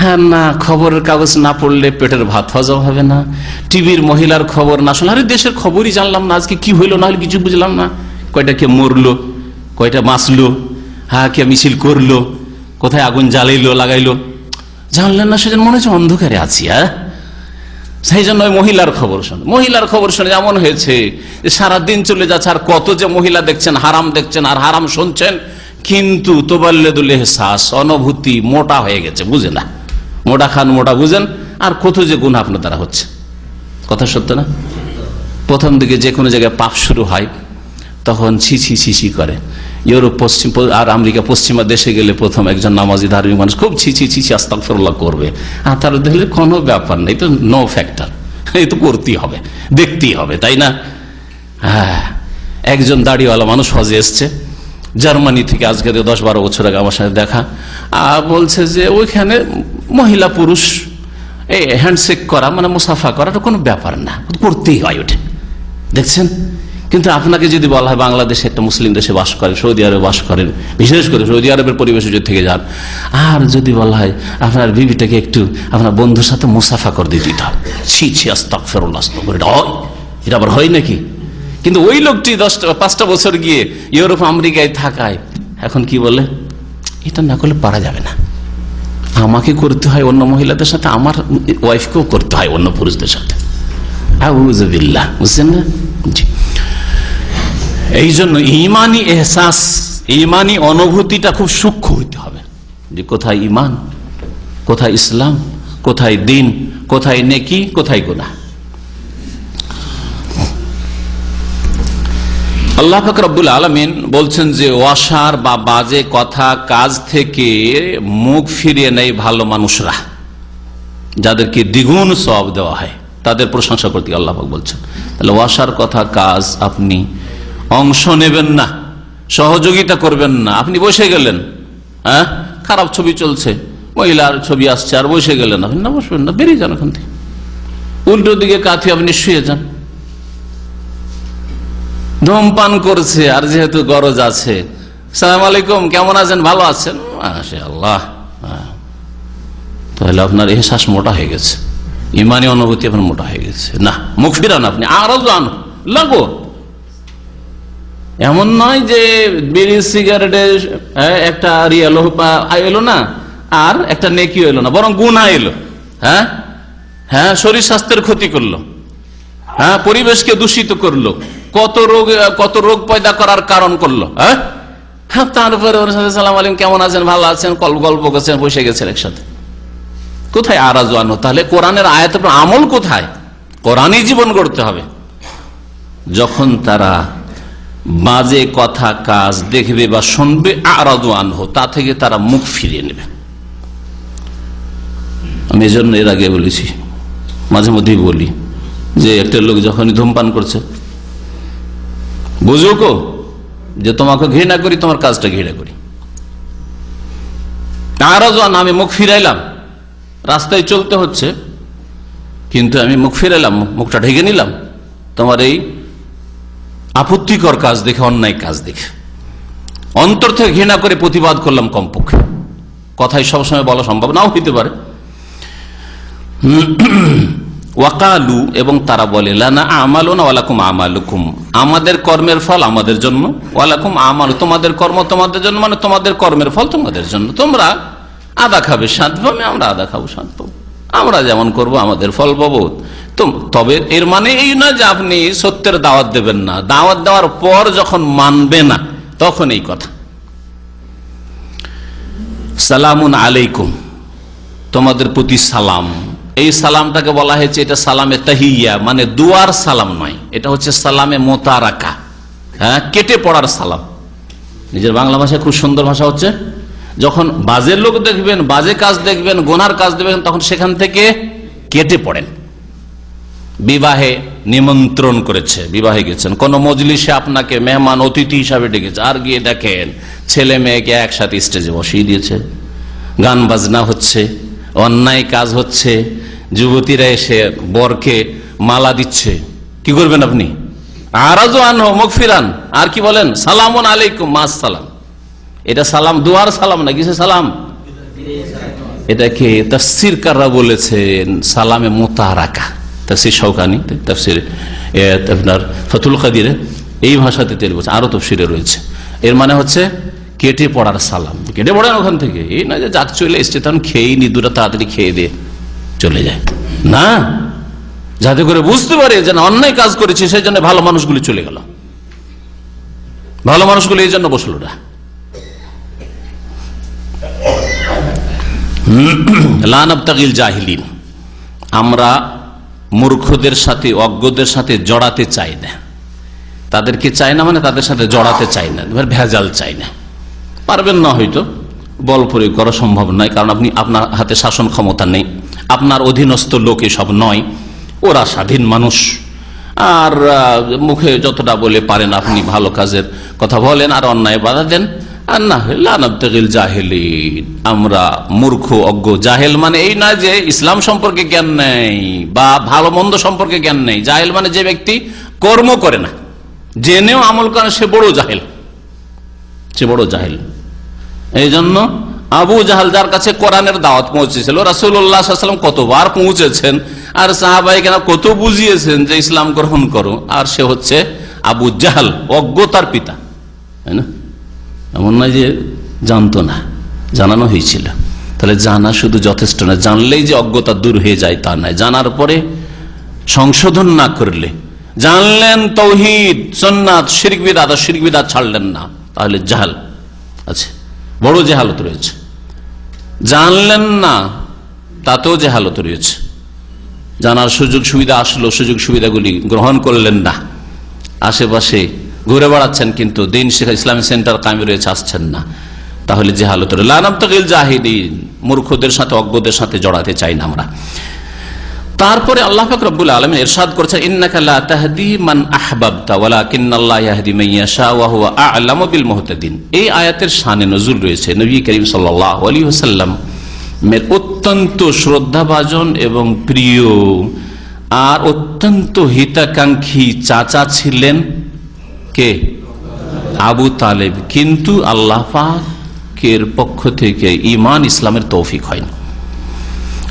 হ্যাঁ, না খবরের কাগজ না পড়লে পেটের ভাত হজম হবে না, টিভির মহিলার খবর না শুনলে, আরে দেশের খবরই জানলাম না, আজকে কি হইলো না হলে কিছু বুঝলাম না, কয়টা কে মরলো, কয়টা বাঁচলো, হ্যাঁ কে মিছিল করলো, কোথায় আগুন জ্বালাইলো লাগাইলো, জানলেন না, সেজন্য মনে হচ্ছে অন্ধকারে আছি। হ্যাঁ, সেই জন্য মহিলার খবর শুনে, মহিলার খবর শুনে এমন হয়েছে যে সারাদিন চলে যাচ্ছে, আর কত যে মহিলা দেখছেন, হারাম দেখছেন আর হারাম শুনছেন, কিন্তু তোবাল্লেদুল এহসাস, অনুভূতি মোটা হয়ে গেছে, বুঝে না। মোটা খান মোটা বুঝেন, আর কত যে গুনাহ আপনার দ্বারা হচ্ছে। কথা সত্য না? প্রথম দিকে যে কোনো জায়গায় পাপ শুরু হয় তখন ছি করে। ইউরোপ পশ্চিম আর আমেরিকা পশ্চিমা দেশে গেলে প্রথম একজন নামাজি ধার্মিক মানুষ খুব ছি আস্তাগফিরুল্লাহ করবে, আর তারা দেখলে কোনো ব্যাপার নেই, তো নো ফ্যাক্টর, এই তো করতেই হবে, দেখতেই হবে, তাই না? হ্যাঁ, একজন দাড়িওয়ালা মানুষ হজে এসছে জার্মানি থেকে, আজকে 10-12 বছর আগে আমার সাথে দেখা, আর বলছে যে ওইখানে মহিলা পুরুষ এই হ্যান্ডশেক করা মানে মুসাফা করাটা কোনো ব্যাপার না, করতেই হয় ওঠে। দেখছেন? কিন্তু আপনাকে যদি বলা হয় বাংলাদেশে একটা মুসলিম দেশে বাস করেন, সৌদি আরবে বাস করেন, বিশেষ করে সৌদি আরবের পরিবেশে যদি থেকে যান, আর যদি বলা হয় আপনার বিবিটাকে একটু আপনার বন্ধুর সাথে মুসাফা করে দিতে হবে, ছি আস্তাগফিরুল্লাহ, এটা আবার হয় নাকি? কিন্তু ওই লোকটি 5টা বছর গিয়ে ইউরোপ আমেরিকায় থাকায় এখন কি বলে, এটা না করলে পারা যাবে না, আমাকে করতে হয় অন্য মহিলাদের সাথে, আমার ওয়াইফকেও করতে হয় অন্য পুরুষদের সাথে। আউযুবিল্লাহ, বুঝছেন না? এই জন্য ইমানি এহসাস, ইমানি অনুভূতিটা খুব সূক্ষ্ম হইতে হবে, যে কোথায় ইমান, কোথায় ইসলাম, কোথায় দিন, কোথায় নেকি, কোথায় গুনাহ। আল্লাহ পাক রব্বুল আলামিন বলছেন যে ওয়াসার বা বাজে কথা কাজ থেকে মুখ ফিরিয়ে নেয় ভালো মানুষরা, যাদেরকে দ্বিগুণ সওয়াব দেওয়া হয়, তাদের প্রশংসা করতে আল্লাহ পাক বলছেন। তাহলে ওয়াসার কথা কাজ আপনি অংশ নেবেন না, সহযোগিতা করবেন না। আপনি বসে গেলেন, হ্যাঁ, খারাপ ছবি চলছে, মহিলার ছবি আসছে, আর বসে গেলেন, আপনি না বসবেন না, বেরিয়ে যান ওখান থেকে, উল্টো দিকে কাঁথি আপনি শুয়ে যান। ধূমপান করছে, আর যেহেতু গরজ আছে, সালাম আলাইকুম, কেমন আছেন, ভালো আছেন, মাশাআল্লাহ, তাহলে আপনার এহসাস মোটা হয়ে গেছে, ইমানি অনুভূতি আপনার মোটা হয়ে গেছে। না, মুখ ফিরান, আপনি আরো যান, লাগো। এমন নয় যে বিড়ি সিগারেটে একটা রিয়াল এলো না, আর একটা নেকি এলো না, বরং গুনাহ এলো। হ্যাঁ, শরীর স্বাস্থ্যের ক্ষতি করলো, হ্যাঁ, পরিবেশকে দূষিত করলো, কত রোগ পয়দা করার কারণ করলো। হ্যাঁ, তারপরে ওর সাথে সালাম আলাইকুম, কেমন আছেন, ভালো আছেন, গল্প করছেন, বসে গেছেন একসাথে। কোথায় আরাজু আনো? তাহলে কোরআনের আয়াতের আমল কোথায়? কোরআনই জীবন গড়তে হবে। যখন তারা বাজে কথা কাজ দেখবে বা শুনবে, আরাজু আনহু, তা থেকে তারা মুখ ফিরিয়ে নেবে। আমি এজন্য এর আগে বলেছি, মাঝে মধ্যেই বলি, যে একটা লোক যখনই ধূমপান করছে, বুঝো কো যে তোমাকে ঘৃণা করি, তোমার কাজটা ঘৃণা করি, আরাজু আন, আমি মুখ ফিরাইলাম, রাস্তায় চলতে হচ্ছে কিন্তু আমি মুখ ফিরাইলাম, মুখটা ঢেকে নিলাম তোমার এই আপত্তিকর কাজ দেখে, অন্যায় কাজ দেখে, অন্তর থেকে ঘৃণা করে প্রতিবাদ করলাম। কমপক্ষে কথাই সবসময় বলা সম্ভব নাও হইতে পারে। ওয়াকালু, এবং তারা বলে, লানা আমালুনা ওয়ালাকুম আমালুকুম, আমাদের কর্মের ফল আমাদের জন্য, ওয়ালাকুম আমাল, তোমাদের কর্ম তোমাদের জন্য, মানে তোমাদের কর্মের ফল তোমাদের জন্য। তোমরা আদা খাবে স্বাদ পাবে, আমরা আদা খাবো স্বাদ পাবো, আমরা যেমন করবো আমাদের ফল পাবো। তবে এর মানে এই না যে আপনি সত্যের দাওয়াত দেবেন না, দাওয়াত দেওয়ার পর যখন মানবে না তখন এই কথা। সালামুন আলাইকুম, তোমাদের প্রতি সালাম, এই সালামটাকে বলা হয়েছে, এটা সালামে তাহিয়া, মানে দুয়ার সালাম নয়, এটা হচ্ছে সালামে মোতারাকা, হ্যাঁ, কেটে পড়ার সালাম। নিজের বাংলা ভাষায় খুব সুন্দর ভাষা হচ্ছে, যখন বাজে লোক দেখবেন, বাজে কাজ দেখবেন, গুনার কাজ দেখবেন, তখন সেখান থেকে কেটে পড়েন। বিবাহে নিমন্ত্রণ করেছে, বিবাহে গেছেন, কোন মজলিসে আপনাকে মেহমান অতিথি হিসাবে ডেকেছে, আর গিয়ে দেখেন ছেলে মেয়েকে একসাথে স্টেজে বসিয়ে দিয়েছে, গান বাজনা হচ্ছে, অন্যায় কাজ হচ্ছে, যুবতীরা এসে বরকে মালা দিচ্ছে, কি করবেন আপনি? আরাজু আনহু, মুখ ফিরান, আর কি বলেন? সালামুন আলাইকুম, মাস সালাম। এটা সালাম দুয়ার সালাম না, কিসে সালাম? এটাকে তাফসীরকাররা বলেছেন সালামে মুতারাকা। তাফসীর শাওকানি, তাফসীর আপনার ফাতুল কাদিরে এই ভাষাতে তৈরি করছে, আরো তাফসীরে রয়েছে। এর মানে হচ্ছে কেটে পড়ার সালাম, কেটে পড়েন ওখান থেকে, এই না যে যাক চলে এসছে তখন খেয়েই নি, দুটা তাড়াতাড়ি খেয়ে দিয়ে চলে যায় না, যাতে করে বুঝতে পারে যে অন্যায় কাজ করেছে, সেই জন্য ভালো মানুষগুলি চলে গেল, ভালো মানুষগুলি এই জন্য বসলো না। লা নাবতাগিল জাহিলিন, আমরা মূর্খদের সাথে, অজ্ঞদের সাথে জড়াতে চাই না। তাদেরকে চাই না মানে তাদের সাথে জড়াতে চাই না, ভেজাল চাই না। পারবেন না, হয়তো বল প্রয়োগ করা সম্ভব নয়, কারণ আপনি, আপনার হাতে শাসন ক্ষমতা নেই, আপনার অধীনস্থ লোক এসব নয়, ওরা স্বাধীন মানুষ। আর মুখে যতটা বলে পারেন আপনি ভালো কাজের কথা বলেন আর অন্যায় বাধা দেন। আর না লানাবতাগিল জাহিলিন, আমরা মূর্খ অজ্ঞ। জাহেল মানে এই নয় যে ইসলাম সম্পর্কে জ্ঞান নেই বা ভালো মন্দ সম্পর্কে জ্ঞান নেই। জাহেল মানে যে ব্যক্তি কর্ম করে না, জেনেও আমল করে, সে বড় জাহেল, সে বড় জাহেল। এই জন্য আবু জাহাল, যার কাছে কোরআনের দাওয়াত পৌঁছেছিল, রাসূলুল্লাহ সাল্লাল্লাহু আলাইহি ওয়াসাল্লাম কতবার পৌঁছেছেন আর সাহাবায়ে কেরাম কত বুঝিয়েছেন যে ইসলাম গ্রহণ করো, আর সে হচ্ছে আবু জাহাল, অজ্ঞতার পিতা, তাই না? এমন নয় যে জানতো না, জানানো হয়েছিল। তাহলে জানা শুধু যথেষ্ট না, জানলেই যে অজ্ঞতা দূর হয়ে যায় তা নয়। জানার পরে সংশোধন না করলে, জানলেন তাওহীদ সুন্নাত শিরক বিদআত, শিরক বিদআত ছাড়লেন না, তাহলে জাহাল আছে, বড় জাহালত রয়েছে। জানলেন না, তাতেও জাহালত রয়েছে। জানার সুযোগ সুবিধা আসলো, সুযোগ সুবিধাগুলি গ্রহণ করলেন না, আশেপাশে ঘুরে বেড়াচ্ছেন কিন্তু দিন শিক্ষা ইসলামিক সেন্টার কায়েম রয়েছে, আসছেন না, তাহলে জাহালত। লা নাবতাগিল জাহিলিন, মূর্খদের সাথে অজ্ঞদের সাথে জড়াতে চাই না আমরা। তারপরে আল্লাহ পাক রব্বুল আলামিন ইরশাদ করেছেন, ইন্নাকা লা তাহদি মান আহবাবতা ওয়ালাকিন্নাল্লাহু ইয়াহদি মান ইয়াশা ওয়া হুয়া আ'লামু বিল মুহতাদিন। এই আয়াতের শানে নজুল রয়েছে নবী করিম সাল্লাল্লাহু আলাইহি ওয়াসাল্লাম এর অত্যন্ত শ্রদ্ধাভাজন এবং প্রিয় আর অত্যন্ত হিতাকাঙ্ক্ষী চাচা ছিলেন কে? আবু তালেব। কিন্তু আল্লাহ পাকের পক্ষ থেকে ঈমান ইসলামের তৌফিক হয়নি।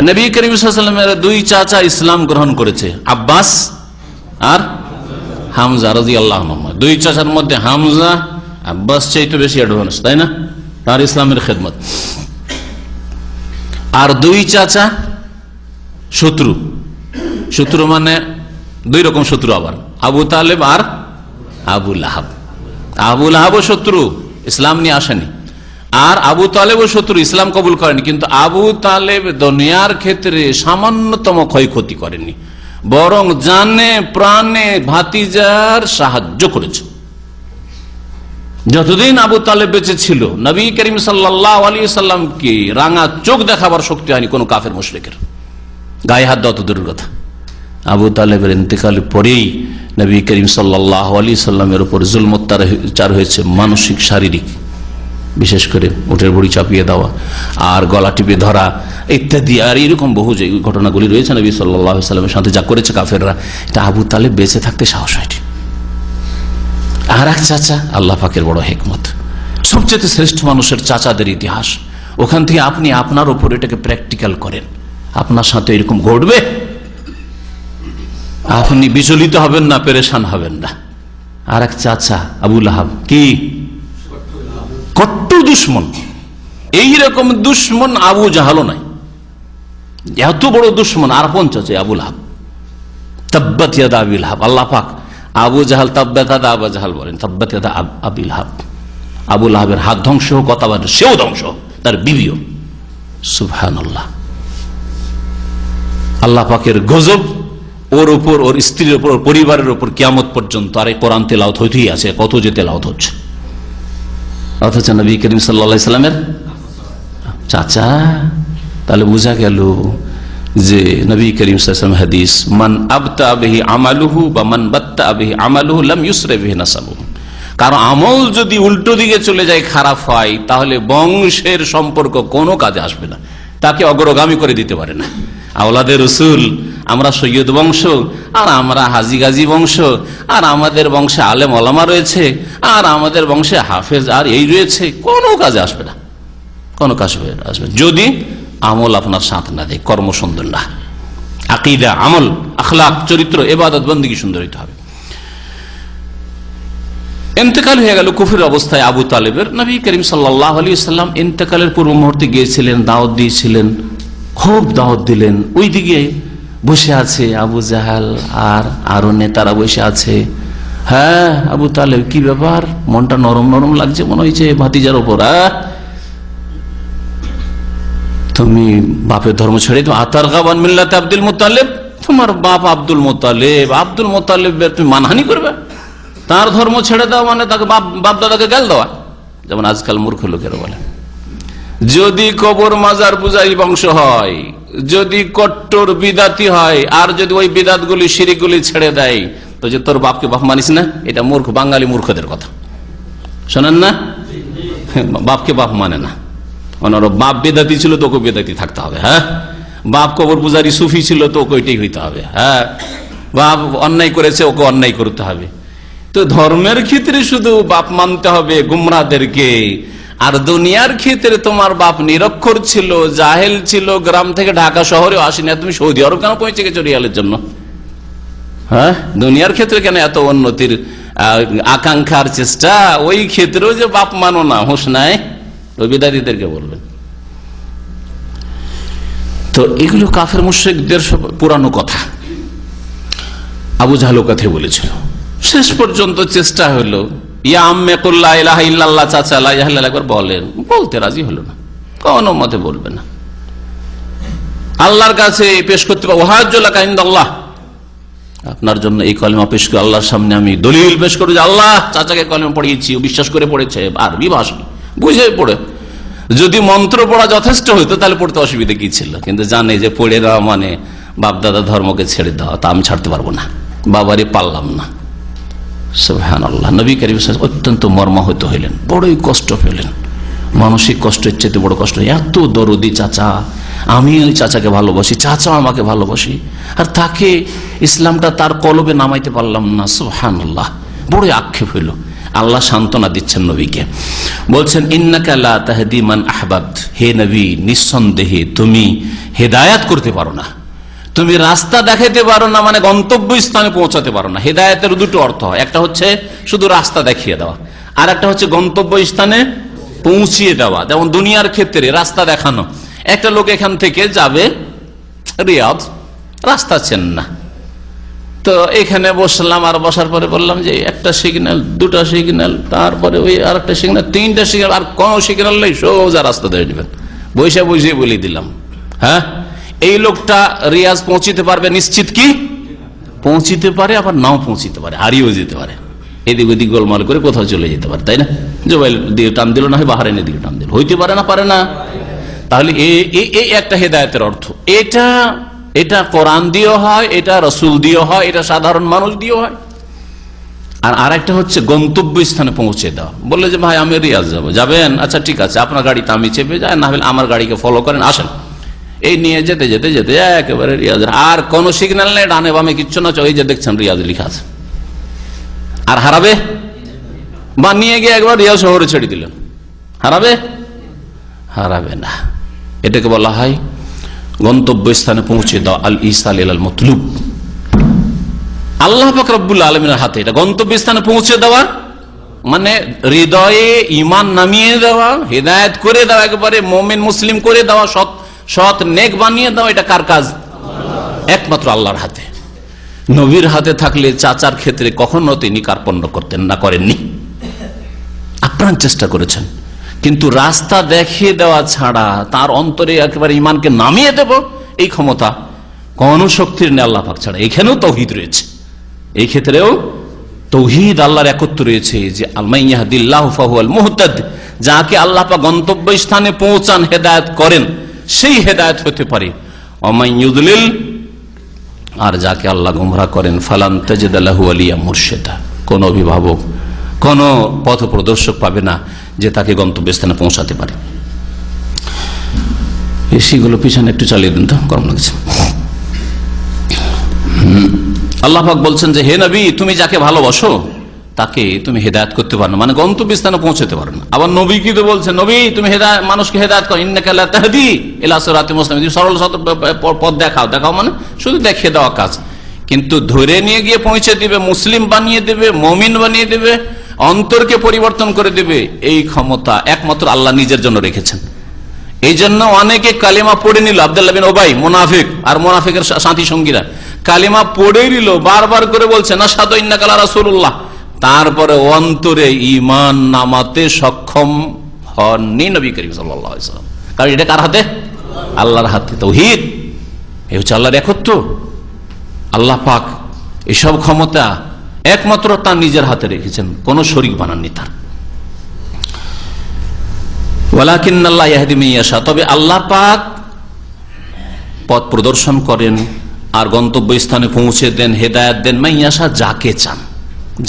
নবী করিম সাল্লাল্লাহু আলাইহি ওয়াসাল্লামের দুই চাচা ইসলাম গ্রহণ করেছে, আব্বাস আর হামজা রাদিয়াল্লাহু আনহু। দুই চাচার মধ্যে হামজা আব্বাস চাইতে বেশি অ্যাডভান্স, তাই না, তার ইসলামের খেদমত। আর দুই চাচা শত্রু, শত্রু মানে দুই রকম শত্রু, আবার আবু তালেব আর আবু লাহাব। আবু লাহাবও শত্রু, ইসলাম নিয়ে আসেনি, আর আবু তালেবও শত্রু, ইসলাম কবুল করেনি। কিন্তু আবু তালেব দুনিয়ার ক্ষেত্রে সামান্যতম ক্ষয়ক্ষতি করেনি, বরং জানে প্রাণে ভাতিজার সাহায্য করেছে। যতদিন আবু তালেব বেঁচে ছিল, নবী করিম সাল্লাল্লাহু আলাইহি সাল্লামকে রাঙা চোখ দেখাবার শক্তি হয়নি কোন কাফের মুশরিকের, গায়ে হাত দেওয়া তো দূরের কথা। আবু তালেবের ইন্তেকালের পরেই নবী করিম সাল্লাল্লাহু আলাইহি সাল্লামের উপর জুলম অত্যাচার হয়েছে, মানসিক শারীরিক, বিশেষ করে উটের বড়ি চাপিয়ে দেওয়া আর গলা টিপে ধরা ইত্যাদি। আর এইরকম বহু যে ঘটনাগুলি রয়েছে নবী সাল্লাল্লাহু আলাইহি সাল্লামের সাথে যা করেছে কাফেররা, এটা আবু তালেব বেঁচে থাকতে সাহস হয়নি। আর এক চাচা, আল্লাহ পাকের বড় হিকমত, সবচেয়ে শ্রেষ্ঠ মানুষের চাচাদের ইতিহাস, ওখান থেকে আপনি আপনার উপর এটাকে প্র্যাকটিক্যাল করেন, আপনার সাথে এরকম ঘটবে, আপনি বিচলিত হবেন না, পেরেশান হবেন না। আর এক চাচা আবু লাহাব, কি কট্টর দুশ্মন, এইরকম দুশ্মন আবু জাহালও নাই, এত বড় দুশ্মন। আর কোন চাচা? আবু লাহাব, তাব্বাত ইয়াদা আবি লাহাব। আল্লাহ পাক আবু জাহাল তাব্বাত ইয়াদা আবু জাহাল বলেন, তাব্বাত ইয়াদা আবি লাহাব। আবু লাহাবের হাত ধ্বংস হোক, কথা বলেন সেও ধ্বংস, তার বিবিও। সুবহানাল্লাহ। আল্লাহ পাকের গজব ওর উপর, ওর স্ত্রীর উপর, ওর পরিবারের উপর কিয়ামত পর্যন্ত। আর এই কোরআন তেলাওয়াত হইতেই আছে, কত যে তেলাওয়াত হচ্ছে, অথচ নবী করিম সাল্লাল্লাহু আলাইহি সাল্লামের চাচা। তাহলে বোঝা গেল যে নবী করিম সাল্লাল্লাহু আলাইহি ওয়াসাল্লাম হাদিস, মান আবতা বিহি আমালুহু বা মান বাত্তা বিহি আমালুহু লাম ইউসরা বিহি নাসাবুহু। কারণ আমল যদি উল্টো দিকে চলে যায়, খারাপ হয়, তাহলে বংশের সম্পর্ক কোনো কাজে আসবে না, তাকে অগ্রগামী করে দিতে পারে না। আওলাদে রসুল, আমরা সৈয়দ বংশ, আর আমরা হাজি গাজী বংশ, আর আমাদের বংশে আলেম ওলামা রয়েছে, আর আমাদের বংশে হাফেজ আর এই রয়েছে, কোনো কাজে আসবে না, কোনো কাজে আসবে যদি আমল আপনার সাথ না দেয়, কর্ম সুন্দর না, আকীদা, আমল, আখলাক, চরিত্র, ইবাদত বন্দেগী সুন্দর হইতে হবে। ইন্তেকাল হয়ে গেল কুফরের অবস্থায় আবু তালেবের। নবী করিম সাল্লাল্লাহু আলাইহি ওয়াসাল্লাম ইন্তেকালের পূর্ব মুহূর্তে গিয়েছিলেন, দাওয়াত দিয়েছিলেন, খুব দাওয়াত দিলেন। ওইদিকে বসে আছে আবু জাহাল আর আরো নেতারা বসে আছে। হ্যাঁ, আবু তালেব কি ব্যাপার, মনটা নরম নরম লাগছে মনে হয়েছে ভাতিজার ওপর। তুমি বাপের ধর্ম ছেড়ে তো আতার গাবান মিল্লাতে আব্দুল মুত্তালিব, তোমার বাপ আব্দুল মুত্তালিবের তুমি মানহানি করবে, তার ধর্ম ছেড়ে দাও মানে তাকে বাপ দাদাকে গাল দেওয়া, যেমন আজকাল মূর্খ লোকেরা বলে। যদি কবর মাজার পূজারী বংশ হয়, যদি কট্টর বিদাতি হয়, আর যদি ওই বিদাতগুলি শিরিকগুলি ছেড়ে দেয়, তো যে তোর বাপকে বাপ মানিস না, এটা মূর্খ, বাঙালি মূর্খদের কথা শোনেন না, বাপকে বাপ মানে না। ওনার বাপ বেদাতি ছিল, তোকে বেদাতি থাকতে হবে। হ্যাঁ, বাপ কবর পূজারী সুফি ছিল, তো ওকে ওইটাই হইতে হবে। হ্যাঁ, বাপ অন্যায় করেছে, ওকে অন্যায় করতে হবে। তো ধর্মের ক্ষেত্রে শুধু বাপ মানতে হবে গুমরাদেরকে, আর দুনিয়ার ক্ষেত্রে তোমার বাপ নিরক্ষর ছিল, জাহেল ছিল, গ্রাম থেকে ঢাকা শহরেও আসেনি, তুমি সৌদি আরব কেন পৌঁছে গেছো রিয়ালের জন্য? হ্যাঁ, দুনিয়ার ক্ষেত্রে কেন এত উন্নতির আকাঙ্ক্ষার চেষ্টা? ওই ক্ষেত্রেও যে বাপ মানো না, হুঁশ নাই, ওই বিদারীদেরকে বলবেন। তো এগুলো কাফের মুশরিকদের সব পুরানো কথা, আবু জাহল কথা বলেছিল। শেষ পর্যন্ত চেষ্টা হলো, ইয়া আম্মে কুল লা ইলাহা ইল্লাল্লাহ, চাচা লা ইলাহা ইল্লাল্লাহ একবার বলেন, বলতে রাজি হলো না, কোনো মতে বলবে না। আল্লাহর কাছে পেশ করতে পারবো, ওয়াহাজ্জুলাকা ইনদাল্লাহ, আপনার জন্য এই কলেমা পেশ করে আল্লাহর সামনে আমি দলিল পেশ করব যে আল্লাহ চাচাকে কলেমা পড়িয়েছি, বিশ্বাস করে পড়েছে, আরবি ভাষা বুঝে পড়ে। যদি মন্ত্র পড়া যথেষ্ট হইতো তাহলে পড়তে অসুবিধা কি ছিল, কিন্তু জানে যে পড়ে দেওয়া মানে বাপদাদা ধর্মকে ছেড়ে দেওয়া, তা আমি ছাড়তে পারবো না, বাবারই পারলাম না। সুবহানাল্লাহ। নবী কারীম সাল্লাল্লাহু আলাইহি ওয়াসাল্লাম অত্যন্ত মর্মাহত হইলেন, বড়ই কষ্ট পেলেন, মানসিক কষ্টের চেয়ে বড় কষ্ট। এত দরদি চাচা, আমি ওই চাচাকে ভালোবাসি, চাচা আমাকে ভালোবাসি, আর তাকে ইসলামটা তার কলবে নামাইতে পারলাম না। সুবহানাল্লাহ, বড় আক্ষেপ হইল। আল্লাহ সান্ত্বনা দিচ্ছেন নবীকে, বলছেন ইন্নাকা লা তাহদি মান আহবাবত, হে নবী নিঃসন্দেহে তুমি হেদায়েত করতে পারো না, তুমি রাস্তা দেখাতে পারো না, মানে গন্তব্য স্থানে পৌঁছাতে পারো না। হেদায়েতের দুটো অর্থ হয়, একটা হচ্ছে শুধু রাস্তা দেখিয়ে দেওয়া, আর একটা হচ্ছে গন্তব্য স্থানে পৌঁছিয়ে দেওয়া। যেমন দুনিয়ার ক্ষেত্রে রাস্তা দেখানো, একটা লোক এখান থেকে যাবে রিয়াদ, রাস্তা চেন না, তো এখানে বসলাম, আর বসার পরে বললাম যে একটা সিগন্যাল, দুটা সিগন্যাল, তারপরে ওই আর একটা সিগন্যাল, তিনটা সিগন্যাল, আর কোন সিগন্যাল নেই, সোজা রাস্তা ধরে নেবেন, বসে বসে বলে দিলাম। হ্যাঁ, এই লোকটা রিয়াজ পৌঁছিতে পারবে নিশ্চিত? কি পৌঁছিতে পারে, আবার নাও পৌঁছিতে পারে, হারিয়েও যেতে পারে, এদিক ওদিক গোলমাল করে কোথাও চলে যেতে পারে, তাই না? জোবাইল দিয়ে টান দিল, না হয় বাহারাইনের দিকে টান দিল, হইতে পারে না, পারে না। তাহলে এই একটা হেদায়েতের অর্থ। এটা কোরআন দিয়েও হয়, এটা রসুল দিয়েও হয়, এটা সাধারণ মানুষ দিয়েও হয়। আর আরেকটা হচ্ছে গন্তব্য স্থানে পৌঁছে দেওয়া। বললে যে ভাই আমি রিয়াজ যাবো, যাবেন? আচ্ছা ঠিক আছে, আপনার গাড়িতে আমি চেপে যাই, না হলে আমার গাড়িকে ফলো করেন, আসেন। এই নিয়ে যেতে যেতে যেতে একেবারে রিয়াজ, আর কোন সিগন্যাল নেই, ডানে বামে কিচ্ছু না, এই যে দেখছেন রিয়াজ লেখা আছে, আর হারাবে? বা নিয়ে গিয়ে একবার রিয়াজ শহরে ছেড়ে দিলেন, হারাবে? হারাবে না। এটাকে বলা হয় গন্তব্য স্থানে পৌঁছে দাও, আল ইসাল ইলাল মতলুব। আল্লাহ পাক রব্বুল আলামিনের হাতে এটা গন্তব্য স্থানে পৌঁছে দেওয়া, মানে হৃদয়ে ঈমান নামিয়ে দেওয়া, হিদায়াত করে দেওয়া, একেবারে মুমিন মুসলিম করে দেওয়া, সৎ নেক বানিয়ে দেওয়া। এটা কার কাজ? একমাত্র আল্লাহর হাতে। নবীর হাতে থাকলে চাচার ক্ষেত্রে কখনো তিনি কার্পণ্য করতেন না, করেননি, আপ্রাণ চেষ্টা করেছেন। কিন্তু রাস্তা দেখিয়ে দেওয়া ছাড়া তার অন্তরে একেবারে ঈমানকে নামিয়ে দেব, এই ক্ষমতা কোন শক্তির নেই আল্লাহ পাক ছাড়া। এখানেও তৌহিদ রয়েছে, এই ক্ষেত্রেও তৌহিদ, আল্লাহর একত্র রয়েছে যে আল-মাইয়াহদিল্লাহু ফাহুয়াল মুহতাদ, যাকে আল্লাহ পাক গন্তব্য স্থানে পৌঁছান, হেদায়েত করেন, সেই হেদায়েত হতে পারে। ওমাই ইউদলিল, আর যাকে আল্লাহ গোমরাহ করেন, ফালান তাজিদ লাহু ওয়ালিয়া মুরশিদা, কোন অভিভাবক, কোন পথ প্রদর্শক পাবে না যে তাকে গন্তব্য স্থানে পৌঁছাতে পারে। এসিগুলো পিছনে একটু চালিয়ে দিন তো, গরম লাগছে। আল্লাহ পাক বলছেন যে হে নবী, তুমি যাকে ভালোবাসো তাকে তুমি হেদায়েত করতে পারো না, মানে গন্তব্য স্থানে পৌঁছাতে পারো না। আবার নবী কি তো বলছেন, নবী তুমি মানুষকে হেদায়েত করো, ইন্নাকা লা তাহদি ইলা সিরাতিল মুস্তাকিম, সরল পথ দেখাও মানে শুধু দেখিয়ে দেওয়া কাজ, কিন্তু ধরে নিয়ে গিয়ে পৌঁছে দিবে, মুসলিম বানিয়ে দেবে, মুমিন বানিয়ে দেবে, অন্তরকে পরিবর্তন করে দেবে, এই ক্ষমতা একমাত্র আল্লাহ নিজের জন্য রেখেছেন। এই জন্য অনেকে কালিমা পড়ে নিল, আব্দুল্লাহ বিন উবাই মুনাফিক আর মুনাফিকের সাথী সঙ্গীরা কালিমা পড়ে নিল, বারবার করে বলছেন আশহাদু ইন্নাকা লা রাসূলুল্লাহ, তারপরে অন্তরে ঈমান নামাতে সক্ষম হননি নবী করিম সাল্লাল্লাহু আলাইহি ওয়াসাল্লাম। কারণ এটা কার হাতে? আল্লাহর হাতে। তাওহীদ, এই হচ্ছে আল্লাহর একত্ব। আল্লাহ পাক এসব ক্ষমতা একমাত্র তার নিজের হাতে রেখেছেন, কোন শরীক বানাননি তার। ওয়ালাকিন্নাল্লাহ ইয়াহদি মান ইয়াশা, তবে আল্লাহ পাক পথ প্রদর্শন করেন আর গন্তব্যস্থানে পৌঁছে দেন, হেদায়েত দেন মান ইয়াশা, যাকে চান,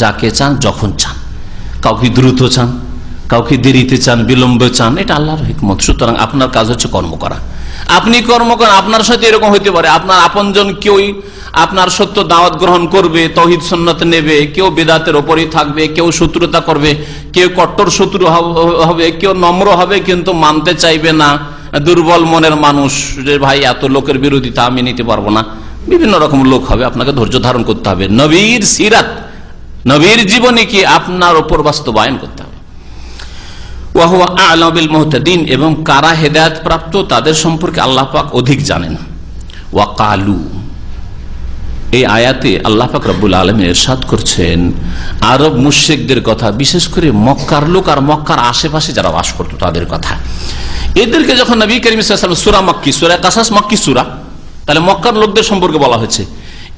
যাকে চান, যখন চান। কাউকে দ্রুত চান, কাউকে দেরিতে চান, বিলম্বে চান, এটা আল্লাহর হিকমত। সুতরাং আপনার কাজ হচ্ছে কর্ম করা। আপনি কর্ম করেন, আপনার সাথে এরকম হতে পারে আপনার আপনজন কেউই আপনার সত্য দাওয়াত গ্রহণ করবে, তাওহীদ সুন্নাত নেবে, কেউ বিদআতের ওপরই থাকবে, কেউ শত্রুতা করবে, কেউ কট্টর শত্রু হবে, কেউ নম্র হবে কিন্তু মানতে চাইবে না, দুর্বল মনের মানুষ, যে ভাই এত লোকের বিরোধিতা আমি নিতে পারবো না, বিভিন্ন রকম লোক হবে। আপনাকে ধৈর্য ধারণ করতে হবে, নবীর সিরাত, নবীর জীবনে কি আপনার ওপর বাস্তবায়ন করতে হবে। ওয়া হুয়া আ'লামু বিল মুহতাদিন, এবং কারা হেদায়েত প্রাপ্ত তাদের সম্পর্কে আল্লাহ পাক অধিক জানেন। ওয়া ক্বালু, এই আয়াতে আল্লাহ পাক রব্বুল আলামিন ইরশাদ করছেন আরব মুশরিকদের কথা, বিশেষ করে মক্কার লোক আর মক্কার আশেপাশে যারা বাস করত তাদের কথা। এদেরকে যখন নবী করিম সাল্লাল্লাহু আলাইহি ওয়াসাল্লাম, সূরা মক্কি, সূরা কাসাস মক্কি সূরা, তাহলে মক্কার লোকদের সম্পর্কে বলা হয়েছে।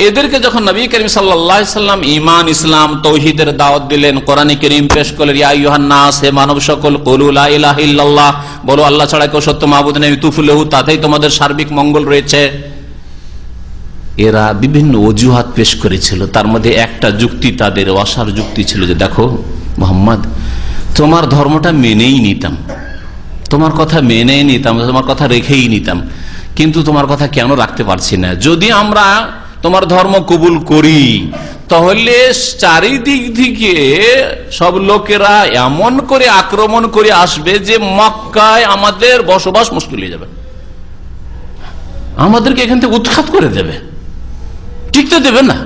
এদেরকে যখন নবী করিম সাল্লাল্লাহু আলাইহি ওয়াসাল্লাম ঈমান, ইসলাম, তাওহীদের দাওয়াত দিলেন, কোরআনে কারীম পেশ করলেন, ইয়া আইয়ুহান নাস, হে মানব সকল, কুলু লা ইলাহা ইল্লাল্লাহ, বলো আল্লাহ ছাড়া কেউ সত্য মাবুদ নেই, তুফলিহু, তাতেই তোমাদের সার্বিক মঙ্গল রয়েছে। এরা বিভিন্ন অজুহাত পেশ করেছিল, তার মধ্যে একটা যুক্তি, তাদের অসার যুক্তি ছিল যে দেখো মুহাম্মদ, তোমার ধর্মটা মেনেই নিতাম, তোমার কথা মেনেই নিতাম, তোমার কথা রেখেই নিতাম, কিন্তু তোমার কথা কেন রাখতে পারছি না? যদি আমরা তোমার ধর্ম কবুল করি তাহলে চারিদিক থেকে সব লোকেরা এমন করে আক্রমণ করে আসবে যে মক্কায় আমাদের বসবাস মুশকিল হয়ে যাবে, আমাদেরকে এখান থেকে উৎখাত করে দেবে, টিকতে দেবে না,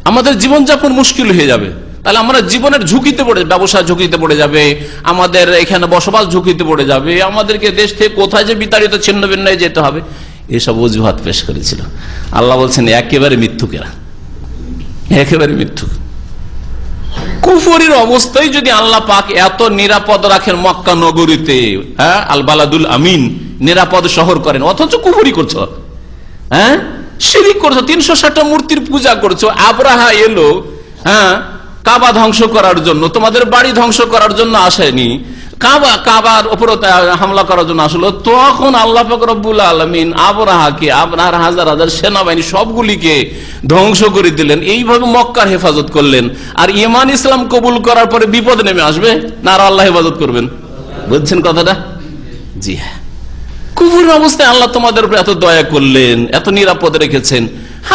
আমাদের জীবনযাপন মুশকিল হয়ে যাবে। তাহলে আমরা জীবনের ঝুঁকিতে পড়ে, ব্যবসা ঝুঁকিতে পড়ে যাবে, আমাদের এখানে বসবাস ঝুঁকিতে পড়ে যাবে, আমাদেরকে দেশ থেকে কোথায় যে বিতাড়িত ছিন্ন ভিন্ন যেতে হবে, এসব অজুহাত পেশ করেছিল। আল্লাহ বলছেন একেবারে মিথ্যুকেরা, একেবারে মিথ্যুক। কুফরির অবস্থায় যদি আল্লাহ পাক এত নিরাপদ রাখেন মক্কা নগরীতে, হ্যাঁ, আল বালাদুল আমিন, নিরাপদ শহর করেন, অথচ কুফরি করছো, হ্যাঁ, শিরিক করছো, 360টা মূর্তির পূজা করছো। আব্রাহা এলো, হ্যাঁ, কাবা ধ্বংস করার জন্য, তোমাদের বাড়ি ধ্বংস করার জন্য আসেনি, কাবার উপর হামলা করার জন্য আসলো। তখন আল্লাহ পাক রব্বুল আলামিন আবরাহাকে, আবরাহার হাজার হাজার সেনাবাহিনী সবগুলিকে ধ্বংস করে দিলেন, এইভাবে মক্কার হেফাজত করলেন। আর ঈমান ইসলাম কবুল করার পরে বিপদ নেমে আসবে না, আর আল্লাহ হেফাজত করবেন? বুঝছেন কথাটা? জি হ্যাঁ, কুফুরের অবস্থায় আল্লাহ তোমাদের উপর এত দয়া করলেন, এত নিরাপদ রেখেছেন,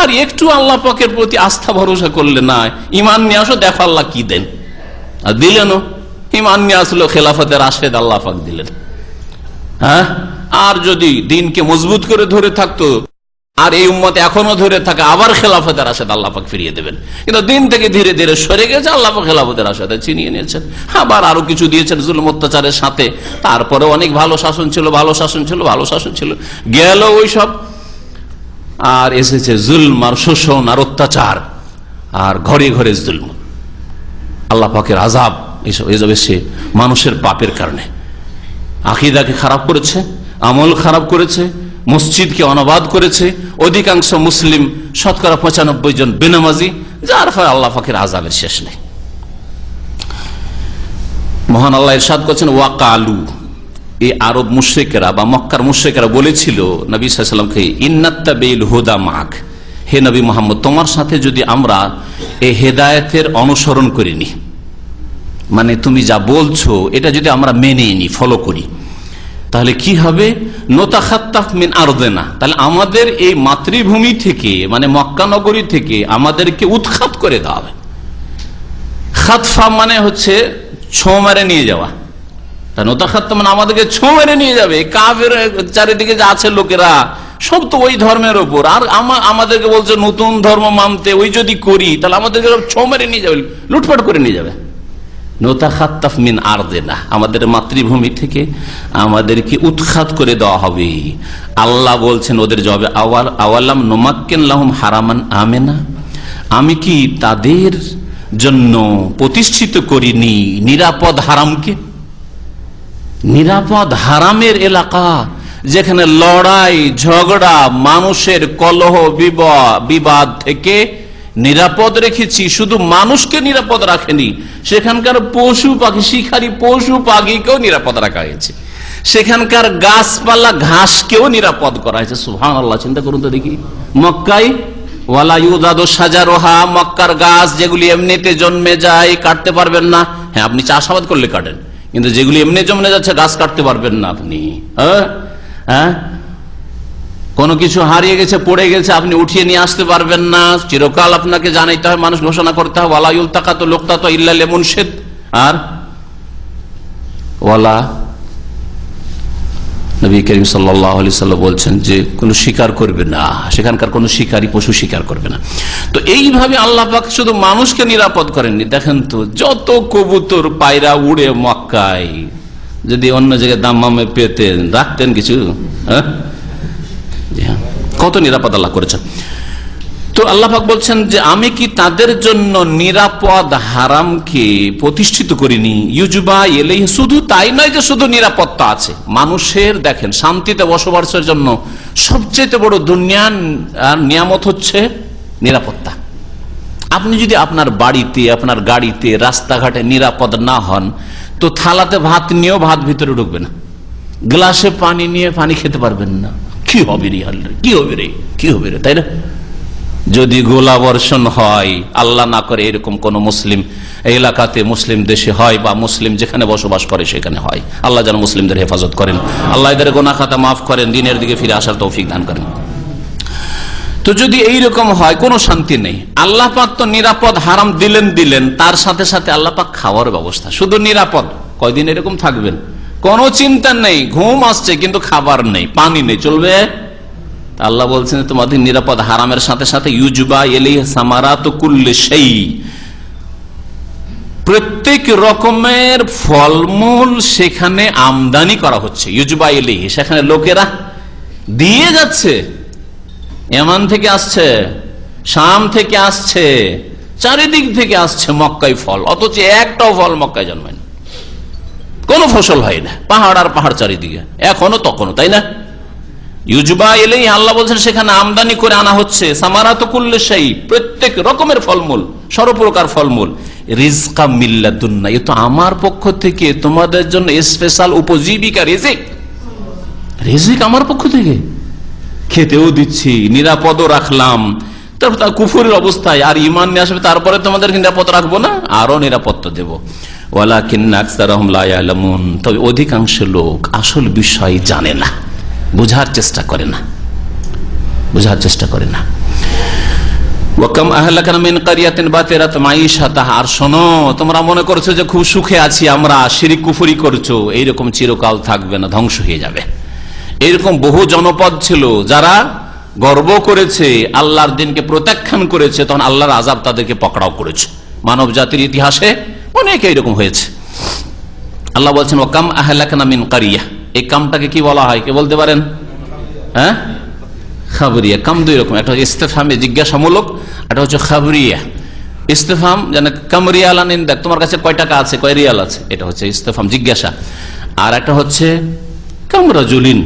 আর একটু আল্লাহ পাকের প্রতি আস্থা ভরসা করলে না, ঈমান নিয়ে আসো, দেখো আল্লাহ কি দেন। আর দিলেনও, ঈমান নিয়ে আসলো, খেলাফতের রাশেদ আল্লাহ পাক দিলেন। হ্যাঁ, আর যদি দিনকে মজবুত করে ধরে থাকতো, আর এই উম্মত এখনো ধরে থাকে, আবার খেলাফতের রাশেদ আল্লাহ পাক ফিরিয়ে দেবেন। কিন্তু দিন থেকে ধীরে ধীরে সরে গেছে, আল্লাহ পাক খেলাফতের রাশেদ ছিনিয়ে নিয়েছেন, আবার আরো কিছু দিয়েছেন জুলুম অত্যাচারের সাথে। তারপরে অনেক ভালো শাসন ছিল, ভালো শাসন ছিল, ভালো শাসন ছিল, গেল ওই সব, আর এসেছে জুলম আর শোষণ আর অত্যাচার, আর ঘরে ঘরে জুলম, আল্লাহ পাকের আযাব, এসব এসে মানুষের পাপের কারণে আকীদাকে খারাপ করেছে, আমল খারাপ করেছে, মসজিদকে অনাবাদ করেছে, অধিকাংশ মুসলিম শতকরা 95 জন বেনামাজি, যার ফলে আল্লাহ পাকের আযাবের শেষ নেই। মহান আল্লাহ ইরশাদ করছেন ওয়াকালু, এই আরব মুশরিকেরা বা মক্কার মুশরিকেরা বলেছিল নবী সাল্লাল্লাহু আলাইহি ওয়াসাল্লামকে, ইন্নাত্তাবিল হুদা মাক, হে নবী মুহাম্মদ, তোমার সাথে যদি আমরা এই হেদায়েতের অনুসরণ করিনি, মানে তুমি যা বলছো এটা যদি আমরা মেনে নি, ফলো করি, তাহলে কি হবে? নোতাখাত্তাফ মিন আরদিনা, তাহলে আমাদের এই মাতৃভূমি থেকে, মানে মক্কা নগরী থেকে আমাদেরকে উৎখাত করে দেওয়া হবে। খাতফা মানে হচ্ছে ছোঁ মেরে নিয়ে যাওয়া, তা নোতাখাত্তা মানে আমাদেরকে ছোঁ মেরে নিয়ে যাবে। কাফের চারিদিকে যা আছে লোকেরা সব তো ওই ধর্মের ওপর, আর আমাদেরকে বলছে নতুন ধর্ম মানতে, ওই যদি করি তাহলে আমাদেরকে ছোঁ মেরে নিয়ে যাবে, লুটপাট করে নিয়ে যাবে। নোতাখাত্তাফ মিন আরদিনা, আমাদের মাতৃভূমি থেকে আমাদেরকে উৎখাত করে দেওয়া হবে। আল্লাহ বলছেন ওদের জবাবে, আওয়ালাম নুমাক্কিন লাহুম হারামান আমেনা, আমি কি তাদের জন্য প্রতিষ্ঠিত করিনি নিরাপদ হারামকে? নিরাপদ হারামের এলাকা, যেখানে লড়াই ঝগড়া মানুষের কলহ বিবাদ থেকে নিরাপদ রেখেছি। শুধু মানুষকে নিরাপদ রাখেনি, সেখানকার পশু পাখি, শিকারী পশু পাখিকেও নিরাপদ রাখা হয়েছে, সেখানকার গাছপালা ঘাসকেও নিরাপদ করা হয়েছে। সুবহানাল্লাহ, চিন্তা করুন তো দেখি। মক্কায় ওয়ালা ইউদাদু শাজারুহা, মক্কার গাছ যেগুলি এমনিতে জন্মে যায় কাটতে পারবেন না। হ্যাঁ, আপনি চাষাবাদ করলে কাটেন, কিন্তু যেগুলি এমনি জন্মে যাচ্ছে গাছ কাটতে পারবেন না আপনি। হ্যাঁ, কোনো কিছু হারিয়ে গেছে, পড়ে গেছে, আপনি উঠিয়ে নিয়ে আসতে পারবেন না। চিরকাল আপনাকে জানাইতে হয়, মানুষ ঘোষণা করতে হয় ওয়ালা ইউলতাকাতু লুকতাতু ইল্লা লিমুনশিদ, আর ওয়ালা নবী করিম সাল্লাল্লাহু আলাইহি ওয়াসাল্লাম বলছেন যে কোনো শিকার করবে না, সেখানকার কোনো শিকারী পশু শিকার করবে না। তো এইভাবে আল্লাহ পাক শুধু মানুষকে নিরাপদ করেননি। দেখেন তো, যত কবুতর পায়রা উড়ে মক্কায়, যদি অন্য জায়গায় দাম্মামে পেতেন, রাখতেন কিছু? হ্যাঁ, কত নিরাপদ আল্লাহ করেছেন। তো আল্লাহ পাক বলছেন যে আমি কি তাদের জন্য নিরাপদ হারামকে প্রতিষ্ঠিত করিনি? ইউজুবা এলেই, শুধু তাই নয় যে শুধু নিরাপত্তা আছে মানুষের, দেখেন শান্তিতে বসবাসের জন্য সবচেয়ে বড় দুনিয়ার নিয়ামত হচ্ছে নিরাপত্তা। আপনি যদি আপনার বাড়িতে, আপনার গাড়িতে, রাস্তাঘাটে নিরাপদ না হন, তো থালাতে ভাত নিয়েও ভাত ভিতরে ঢুকবে না, গ্লাসে পানি নিয়ে পানি খেতে পারবেন না। কি হবে রে, কি হবে রে, কি হবে রে, তাই না? যদি গোলাবর্ষণ হয়, আল্লাহ না করে এরকম কোন মুসলিম এলাকাতে, মুসলিম দেশে হয়, বা মুসলিম যেখানে বসবাস করে সেখানে হয়, আল্লাহ যেন মুসলিমদের হেফাজত করেন, আল্লাহ এদের গুনাহ খাতা মাফ করেন, দিনের দিকে ফিরে আসার তৌফিক দান করেন। তো যদি এইরকম হয়, কোনো শান্তি নেই। আল্লাহ পাক তো নিরাপদ হারাম দিলেন, তার সাথে সাথে আল্লাহ পাক খাওয়ার ব্যবস্থা, শুধু নিরাপদ। কয়দিন এরকম থাকবেন? কোনো চিন্তা নেই, ঘুম আসছে কিন্তু খাবার নেই, পানি নেই, চলবে? আল্লাহ বলছেন তোমাদের নিরাপদ হারামের সাথে সাথে ইউজবা ইলাইহি সামারাতু কুল্লি শাই, প্রত্যেক রকমের ফলমূল সেখানে আমদানি করা হচ্ছে। ইউজবা ইলাইহি, সেখানে লোকেরা দিয়ে যাচ্ছে, ইয়ামান থেকে আসছে, শাম থেকে আসছে, চারিদিক থেকে আসছে মক্কায় ফল, অথচ একটাও ফল মক্কায় জন্মায় না, কোন ফসল হয় না, পাহাড় আর পাহাড় চারিদিকে, এখনো তখনও, তাই না? ইউজবা এলেই আল্লাহ বলছেন সেখানে আমদানি করে আনা হচ্ছে সামারাতু কুল্লি শাই, প্রত্যেক রকমের ফলমূল, সর্বপ্রকার ফলমূল। রিজকা মিল্লাদুন্না, এ তো আমার পক্ষ থেকে তোমাদের জন্য স্পেশাল উপজীবিকা, রিজিক আমার পক্ষ থেকে, খেতেও দিচ্ছি, নিরাপদও রাখলাম। তারপর তার কুফরের অবস্থায় আর ঈমান নিয়ে আসবে, তারপরে তোমাদের নিরাপদ রাখবো না, আরো নিরাপত্তা দেব। ওয়ালাকিন্না আকসারহুম লা ইয়ালামুন, তবে অধিকাংশ লোক আসল বিষয় জানে না, বুঝার চেষ্টা করে না, বুঝার চেষ্টা করে না। ওয়াকাম আহলাকনা মিন ক্বরিয়াতিন বাতিরাত মাঈশাতাহা, আর শোনো, তোমরা মনে করছো যে খুব সুখে আছি আমরা, শিরক কুফরি করছো, এইরকম চিরকাল থাকবে না, ধ্বংস হয়ে যাবে। এরকম বহু জনপদ ছিল যারা গর্ব করেছে, আল্লাহর দিনকে প্রত্যাখ্যান করেছে, তখন আল্লাহর আযাব তাদেরকে পকড়াও করেছে। মানব জাতির ইতিহাসে অনেক এইরকম হয়েছে। আল্লাহ বলছেন ওয়াকাম আহলাকনা মিন ক্বরিয়া, এই কামটাকে কি বলা হয়, কে বলতে পারেন? হ্যাঁ, খাবরিয়া। কাম দুই রকম, একটা হচ্ছে ইস্তেফহামে জিজ্ঞাসামূলক, একটা হচ্ছে খাবরিয়া। ইস্তেফহাম, যেন কাম রিয়ালান ইনদাক, তোমার কাছে কয় টাকা আছে, কয় রিয়াল আছে, এটা হচ্ছে ইস্তেফহাম, জিজ্ঞাসা। আর একটা হচ্ছে কাম রাজুলিন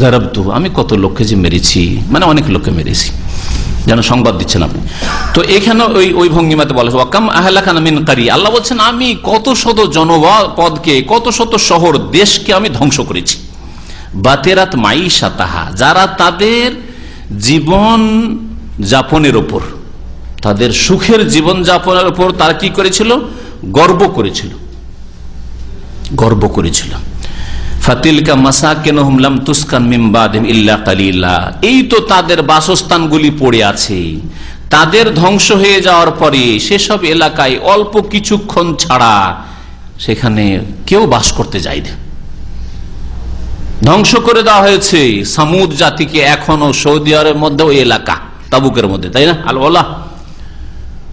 যারাবতু, আমি কত লোককে যে মেরেছি, মানে অনেক লোককে মেরেছি, যেন সংবাদ দিচ্ছেন আপনি। তো এখানে ওই ভঙ্গিমাতে বলা হয়েছে ওয়াকাম আহলাকনা মিন ক্বরিয়া, আল্লাহ বলছেন আমি কত শত জনপদকে, কত শত শহর দেশকে আমি ধ্বংস করেছি। বাতিরাত মাঈশাতাহা, যারা তাদের জীবন যাপনের উপর, তাদের সুখের জীবন যাপনের উপর তারা কি করেছিল? গর্ব করেছিল, গর্ব করেছিল। ফাতিলকা মাসাকিনুহুম লাম তুসকান মিন বাদিহিম ইল্লা কালিলা, এই তো তাদের বাসস্থানগুলি পড়ে আছে, তাদের ধ্বংস হয়ে যাওয়ার পরে সেসব এলাকায় অল্প কিছুক্ষণ ছাড়া সেখানে কেউ বাস করতে যায়নি, ধ্বংস করে দেওয়া হয়েছে। সামুদ জাতিকে এখনো সৌদি আরবের মধ্যে ওই এলাকা, তাবুকের মধ্যে, তাই না? আল্লাহ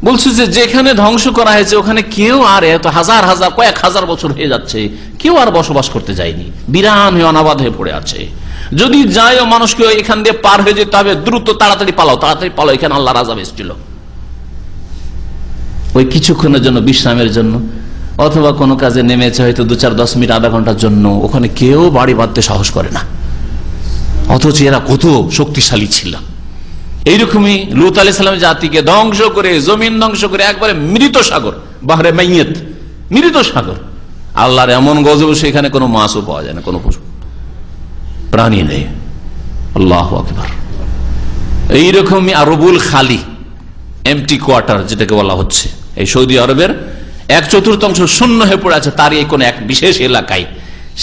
বলছে যে যেখানে ধ্বংস করা হয়েছে ওখানে কেউ আর, এত হাজার হাজার, কয়েক হাজার বছর হয়ে যাচ্ছে, কেউ আর বসবাস করতে যায়নি, বিরান হয়ে অনাবাদ হয়ে পড়ে আছে। যদি যায়ও মানুষকে এখান দিয়ে পার হয়ে যেতে হবে, দ্রুত তাড়াতাড়ি পালাও, তাড়াতাড়ি পালাও, এখানে আল্লাহর আযাব এসেছিল। ওই কিছুক্ষণের জন্য, বিশ্রামের জন্য, অথবা কোনো কাজে নেমেছে হয়তো 2-4-10 মিনিট, আধা ঘন্টার জন্য, ওখানে কেউ বাড়ি বাঁধতে সাহস করে না, অথচ এরা কত শক্তিশালী ছিল। এইরকমই লূত আলাইহিস সালামের জাতিকে ধ্বংস করে, জমিন ধ্বংস করে একবারে মৃত সাগর, বাহরে মাইয়াত, মৃত সাগর। আল্লাহর এমন গজব, সেখানে কোনো মাছও পাওয়া যায় না, কোনো পশু প্রাণী নেই। আল্লাহু আকবার। এইরকমই আরবুল খালি, এমটি কোয়ার্টার যেটাকে বলা হচ্ছে, এই সৌদি আরবের 1/4 শূন্য হয়ে পড়ে আছে, তারই কোন এক বিশেষ এলাকায়।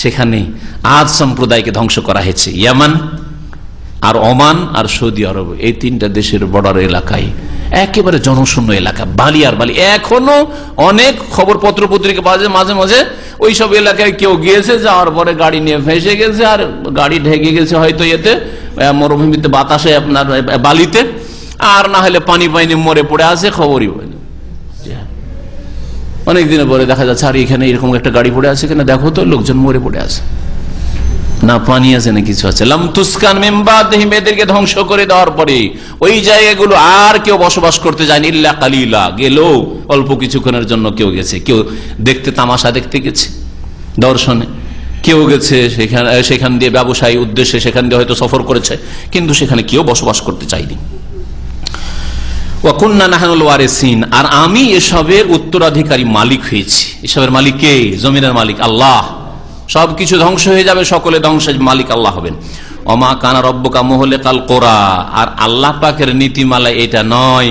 সেখানে আজ সম্প্রদায়কে ধ্বংস করা হয়েছে। ইয়ামান আর ওমান আর সৌদি আরব, এই 3টা দেশের বর্ডার এলাকায় একেবারে জনশূন্য এলাকা, বালি আর বালি। এখনো অনেক খবর পত্র পত্রিকা পাওয়া যায়, মাঝে মাঝে ওই সব এলাকায় কেউ গিয়েছে, যাওয়ার পরে গাড়ি নিয়ে ভেসে গেছে, আর গাড়ি ঢেকে গেছে হয়তো এতে মরুভূমিতে, বাতাসে, আপনার বালিতে, আর না হলে পানি পাইনি মরে পড়ে আছে, খবরই হয়নি। অনেকদিনের পরে দেখা যাচ্ছে আর এখানে এরকম একটা গাড়ি পড়ে আছে কিনা দেখো তো, লোকজন মরে পড়ে আছে, না পানি আছে না কিছু আছে। লাম তুসকান মিন বাদিহিম, এদেরকে ধ্বংস করে দেওয়ার পরে ওই জায়গাগুলো আর কেউ বসবাস করতে যায়নি, ইল্লা কালিলা, গেলেও অল্প কিছুক্ষণের জন্য কেউ গেছে, কেউ দেখতে, তামাশা দেখতে গেছে, দর্শনে কেউ গেছে, সেখান দিয়ে ব্যবসায়ী উদ্দেশ্যে সেখান দিয়ে হয়তো সফর করেছে, কিন্তু সেখানে কেউ বসবাস করতে চায়নি। ওয়াকুন্না নাহনুল ওয়ারিসিন, আর আমি এসবের উত্তরাধিকারী মালিক হয়েছি। এসবের মালিক কে? জমিনের মালিক আল্লাহ। সবকিছু ধ্বংস হয়ে যাবে, সকলে ধ্বংসের মালিক আল্লাহ হবেন। ওমা কানা রব্বুকা মুহলিকাল কুরা, আর আল্লাহ পাকের নীতিমালা এটা নয়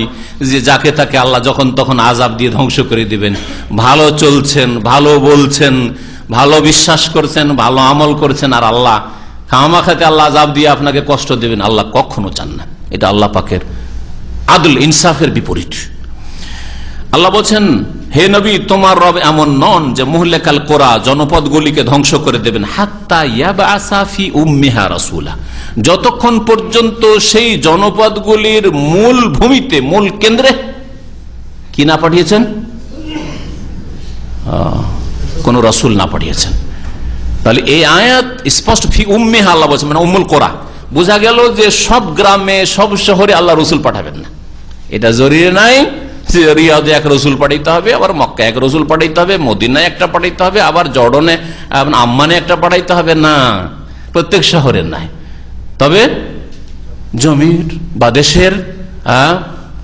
যে যাকে তাকে আল্লাহ যখন তখন আযাব দিয়ে ধ্বংস করে দিবেন। ভালো চলছেন, ভালো বলছেন, ভালো বিশ্বাস করছেন, ভালো আমল করছেন, আর আল্লাহ খামাখাতে আল্লাহ আযাব দিয়ে আপনাকে কষ্ট দেবেন, আল্লাহ কখনো চান না। এটা আল্লাহ পাকের আদল, ইনসাফের বিপরীত। আল্লাহ বলছেন, হে নবী, তোমার রব এমন নন যে মুহলিকাল কুরা, জনপদগুলিকে ধ্বংস করে দেবেন, হাত্তা ইয়াবআসা ফি উম্মিহা রাসূলা, যতক্ষণ পর্যন্ত সেই জনপদগুলির মূল ভূমিতে, মূল কেন্দ্রে কি না পাঠিয়েছেন, কোন রাসূল না পাঠিয়েছেন। তাহলে এই আয়াত স্পষ্ট, ফি উম্মিহা আল্লাহ বলছেন, মানে উম্মুল কুরা। বোঝা গেল যে সব গ্রামে, সব শহরে আল্লাহ রসুল পাঠাবেন না, এটা জরুরি নাই। রিয়াদে এক রসুল পাঠাইতে হবে, আবার মক্কা এক রসুল পাঠাইতে হবে, মদিনায় একটা পাঠাইতে হবে, আবার জর্ডনে আম্মানে একটা পাঠাইতে হবে, না, প্রত্যেক শহরে নাই। তবে জমির বা দেশের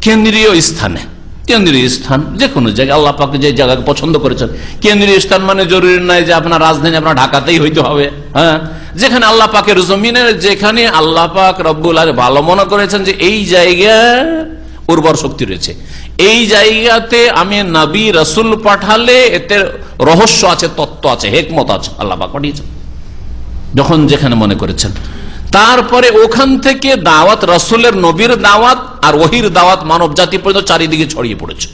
কেন্দ্রীয় স্থানে, কেন্দ্রীয় স্থান যে কোনো জায়গায় আল্লাহ পাক যে জায়গাকে পছন্দ করেছেন, কেন্দ্রীয় স্থান মানে জরুরি নয় যে আপনার রাজধানী আপনার ঢাকাতেই হইতে হবে। হ্যাঁ, যেখানে আল্লাহ পাকের জমিনের, যেখানে আল্লাহ পাক রব্বুল আলামিন ভালো মনে করেছেন যে এই জায়গায় উর্বর শক্তি রয়েছে, এই জায়গাতে আমি নবী রাসূল পাঠালে এতে রহস্য আছে, তত্ত্ব আছে, হিকমত আছে, আল্লাহ পাক পাঠিয়েছেন যখন যেখানে মনে করেছেন। তারপরে ওখান থেকে দাওয়াত, রাসূলের, নবীর দাওয়াত আর ওহির দাওয়াত মানব জাতি পর্যন্ত চারিদিকে ছড়িয়ে পড়েছে,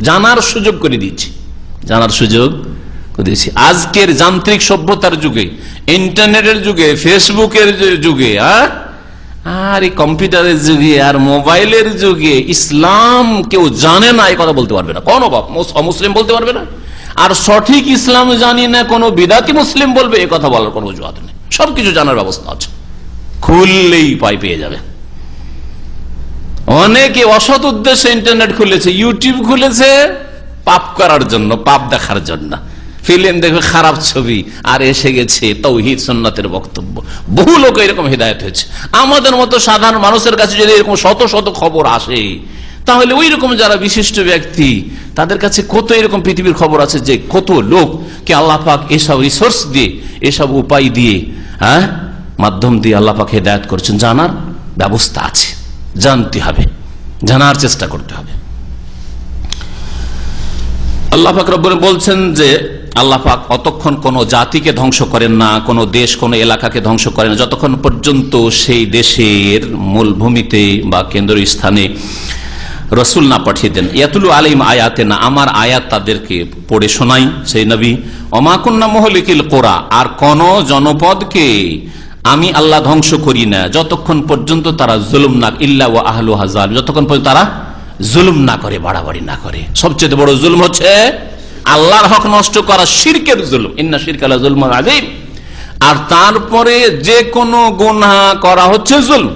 জানার সুযোগ করে দিয়েছি, জানার সুযোগ করে দিয়েছি। আজকের যান্ত্রিক সভ্যতার যুগে, ইন্টারনেটের যুগে, ফেসবুকের যুগে, আর এই কম্পিউটারের যুগে, আর মোবাইলের যুগে ইসলাম কেউ জানে না, এই কথা বলতে পারবে না কোন মুসলিম, বলতে পারবে না। আর সঠিক ইসলাম জানি না কোন বিদাতি মুসলিম বলবে, এই কথা বলার কোন অজুহাত নেই। সবকিছু জানার ব্যবস্থা আছে, খুললেই পাই পেয়ে যাবে। অনেকে অসৎ উদ্দেশ্যে ইন্টারনেট খুলেছে, ইউটিউব খুলেছে পাপ করার জন্য, পাপ দেখার জন্য, ফিল্ম দেখবে, খারাপ ছবি, আর এসে গেছে তাওহীদ সুন্নাতের বক্তব্য। বহু লোক এরকম হিদায়াত হয়েছে। আমাদের মতো সাধারণ মানুষের কাছে যদি এরকম শত শত খবর আসে, তাহলে ওই রকম যারা বিশিষ্ট ব্যক্তি, তাদের কাছে কত এরকম পৃথিবীর খবর আছে যে কত লোককে আল্লাহ পাক এসব রিসোর্স দিয়ে, এসব উপায় দিয়ে, মাধ্যম দিয়ে আল্লাহ পাক হিদায়াত করেছেন। জানার ব্যবস্থা আছে, জানতে হবে, জানার চেষ্টা করতে হবে। আল্লাহ পাক রব্বুল বলছেন যে আল্লাহ পাক অতক্ষণ কোন জাতিকে ধ্বংস করেন না, কোন দেশ, কোন এলাকাকে ধ্বংস করেন না, যতক্ষণ পর্যন্ত সেই দেশের মূল ভূমিতে বা কেন্দ্রীয় স্থানে রসুল না পাঠিয়ে দেন। ইয়াতুলু আলাইহিম আয়াতিনা, আমার আয়াত তাদেরকে পড়ে শোনাই সেই নবী। ওমা কুন্না মুহলিকিল কুরা, আর কোন জনপদকে আমি আল্লাহ ধ্বংস করি না যতক্ষণ পর্যন্ত তারা জুলুম না, ইল্লা ওয়া আহলুহা যালিম, যতক্ষণ পর্যন্ত তারা জুলুম না করে, বাড়াবাড়ি না করে। সবচেয়ে বড় জুলুম হচ্ছে আল্লাহর হক নষ্ট করা, শিরকের জুলুম, ইন্না শিরকা লাযুলমুন আযীম। আর তারপরে যে কোনো গুনাহ করা হচ্ছে জুলম।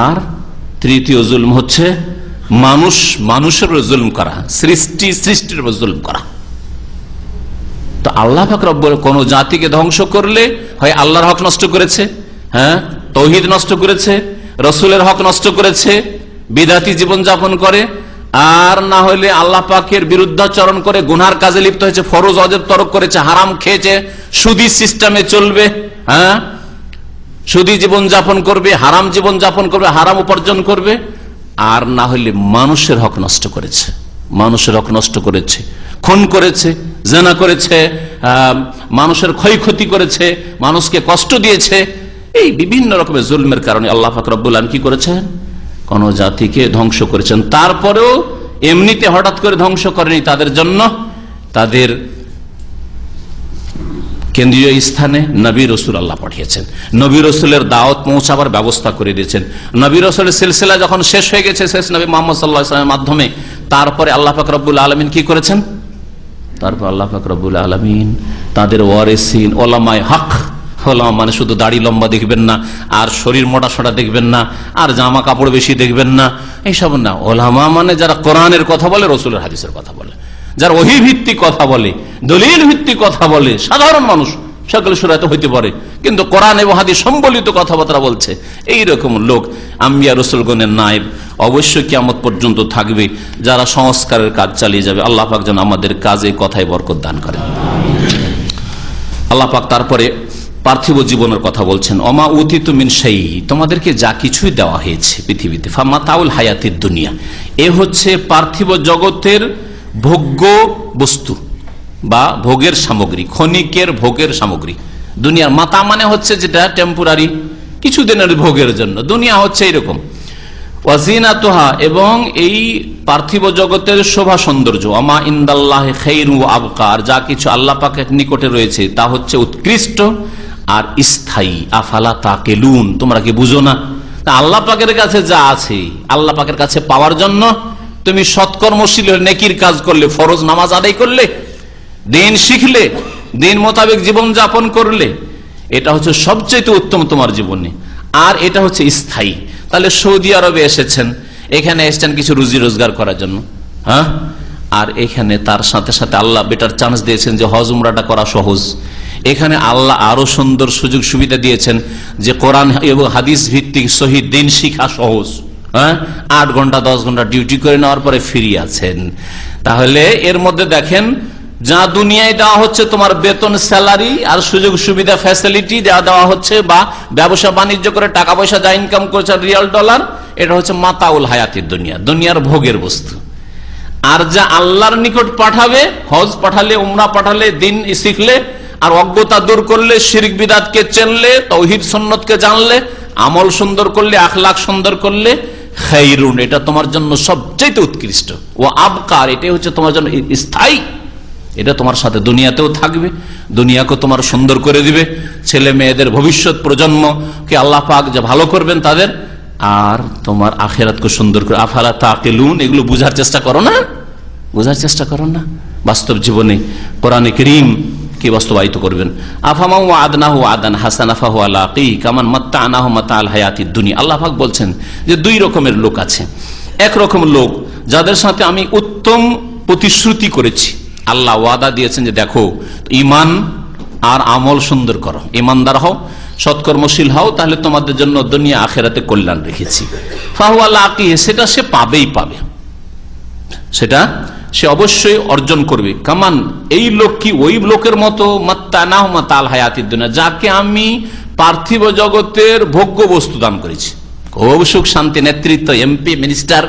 আর তৃতীয় জুলম হচ্ছে মানুষের জুলম করা, সৃষ্টির উপর জুলম করা। তো আল্লাহ পাক রব্বুল কোন জাতিকে ধ্বংস করলে হয় আল্লাহর হক নষ্ট করেছে, তৌহিদ নষ্ট করেছে, রসুলের হক নষ্ট করেছে, বিদাতি জীবন যাপন করে, আর না হলে আল্লাহ পাকের বিরুদ্ধাচরণ করে গুনহার কাজে লিপ্ত হয়েছে, ফরজ অজেব তরক করেছে, হারাম খেয়েছে, সুদী সিস্টেমে চলবে, হ্যাঁ, সুদী জীবন যাপন করবে, হারাম জীবন যাপন করবে, হারাম উপার্জন করবে, আর না হলে মানুষের হক নষ্ট করেছে, মানুষের হক নষ্ট করেছে, খুন করেছে, জেনা করেছে, মানুষের ক্ষয়ক্ষতি করেছে, মানুষকে কষ্ট দিয়েছে। এই বিভিন্ন রকমের জুলমের কারণে আল্লাহ পাক রব্বুল আলামিন কি করেছেন? কোন জাতিকে ধ্বংস করেছেন। তারপরেও এমনিতে হঠাৎ করে ধ্বংস করেনি, তাদের জন্য তাদের কেন্দ্রীয় স্থানে নবী রসুল আল্লাহ পাঠিয়েছেন, নবী রসুলের দাওয়াত পৌঁছাবার ব্যবস্থা করে দিয়েছেন। নবী রসুলের সিলসিলা যখন শেষ হয়ে গেছে, শেষ নবী মুহাম্মদ সাল্লাল্লাহু আলাইহি ওয়াসাল্লামের মাধ্যমে, তারপরে আল্লাহ পাক রব্বুল আলামিন কি করেছেন? তারপর আল্লাহ পাক রব্বুল আলামিন তাদের ওয়ারিসিন ওলামায়ে হক, ওলামা মানে শুধু দাড়ি লম্বা দেখবেন না, আর শরীর মোটা সোটা দেখবেন না, আর জামা কাপড় বেশি দেখবেন না, এইসব না। ওলামা মানে যারা কোরআনের কথা বলে, রসুলের হাদিসের কথা বলে, যারা ওহী ভিত্তিক কথা বলে, দলিল ভিত্তিক কথা বলে। সাধারণ মানুষ সকলে সুরাতে হইতে পারে, কিন্তু কোরআন এবং হাদিস সম্বলিত কথাবার্তা বলছে, এইরকম লোক আম্বিয়া রসুলগণের নায়েব অবশ্যই কিয়ামত পর্যন্ত থাকবে, যারা সংস্কারের কাজ চালিয়ে যাবে। আল্লাহ পাক যেন আমাদের কাজে কথায় বরকত দান করেন। আল্লাহ পাক তারপরে পার্থিব জীবনের কথা বলছেন, অমা উতিতু মিন শাই, তোমাদেরকে যা কিছুই দেওয়া হয়েছে পৃথিবীতে, ফামাতাউল হায়াতিদ দুনিয়া, এ হচ্ছে পার্থিব জগতের ভোগ্য বস্তু বা ভোগের সামগ্রী, ক্ষণিকের ভোগের সামগ্রী। দুনিয়ার মাতা মানে হচ্ছে যেটা টেম্পোরারি, কিছুদিনের ভোগের জন্য। দুনিয়া হচ্ছে এরকম। ওয়াজিনাতুহা, এবং এই পার্থিব জগতের শোভা সৌন্দর্য, আমা ইনদাল্লাহি খায়রু ওয়া আবকা, যা কিছু আল্লাহ পাকের নিকটে রয়েছে তা হচ্ছে উৎকৃষ্ট আর স্থায়ী। আফালা তাকিলুন, তোমরা কি বুঝো না? আল্লাহ পাকের কাছে যা আছে, আল্লাহ পাকের কাছে পাওয়ার জন্য তুমি সৎকর্মশীল হলে, নেকির কাজ করলে, ফরজ নামাজ আদায় করলে, দিন শিখলে, দিন মোতাবেক জীবন যাপন করলে, এটা হচ্ছে সবচেয়ে উত্তম তোমার জীবনে, আর এটা হচ্ছে স্থায়ী। তাহলে সৌদি আরবে এসেছেন, এখানে এসেছেন কিছু রুজি রোজগার করার জন্য, হ্যাঁ, আর এখানে তার সাথে সাথে আল্লাহ বেটার চান্স দিয়েছেন যে হজ উমরাটা করা সহজ। এখানে আল্লাহ আরো সুন্দর সুযোগ সুবিধা দিয়েছেন যে কোরআন এবং হাদিস ভিত্তিক শহীদ দিন শিখা সহজ, হ্যাঁ, 8 ঘন্টা 10 ঘন্টা ডিউটি করে নেওয়ার পরে ফ্রি আছেন। তাহলে এর মধ্যে দেখেন, যা দুনিয়ায় দেওয়া হচ্ছে তোমার বেতন, স্যালারি আর সুযোগ সুবিধা, ফ্যাসিলিটি যা দেওয়া হচ্ছে, বা ব্যবসা বাণিজ্য করে টাকা পয়সা যা ইনকাম করছে, রিয়াল ডলার, এটা হচ্ছে মাতাউল হায়াতিদ দুনিয়া, দুনিয়ার ভোগের বস্তু। আর যা আল্লাহর নিকট পাঠাবে, হজ পাঠালে, উমরা পাঠালে, দিন শিখলে, আর অজ্ঞতা দূর করলে, শিরক বিদাতকে চিনলে, তাওহীদ সুন্নতকে জানলে, আমল সুন্দর করলে, আখলাক সুন্দর করলে, খায়রুন, এটা তোমার জন্য সবচেয়ে উৎকৃষ্ট। ও আবকার, এটাই হচ্ছে তোমার জন্য স্থায়ী, এটা তোমার সাথে দুনিয়াতেও থাকবে, দুনিয়াকে তোমার সুন্দর করে দিবে, ছেলে মেয়েদের ভবিষ্যৎ প্রজন্মকে আল্লাহ পাক যা ভালো করবেন তাদের, আর তোমার আখিরাতকে সুন্দর করে। আফালা তাকিলুন, এগুলো বুঝার চেষ্টা করো না, বুঝার চেষ্টা করো না। বাস্তব জীবনে কোরআনে কারীম কি বাস্তবায়িত করবেন। আফামা ওয়াদনাহু আদান হাসানা ফাহুয়া লাকি কামান মাত্তানাহু মাতাল হায়াতিদ দুনিয়া। আল্লাহ পাক বলছেন যে দুই রকমের লোক আছে। এক রকম লোক যাদের সাথে আমি উত্তম প্রতিশ্রুতি করেছি, আল্লাহ ওয়াদা দিয়েছেন যে দেখো ঈমান আর আমল সুন্দর করো, ঈমানদার হও, সৎকর্মশীল হও, তাহলে তোমাদের জন্য দুনিয়া আখিরাতে কল্যাণ রেখেছি। ফাহুয়া লাকি, সেটা সে পাবেই পাবে, সেটা সে অবশ্যই অর্জন করবে। কামান, এই লোক কি ওই লোকের মতো মাত্তানাহু মাতাল হায়াতিদ দুনিয়া, যাকে আমি পার্থিব জগতের ভোগ্য বস্তু দান করেছি, খুব সুখ শান্তি, নেতৃত্ব, এমপি, মিনিস্টার,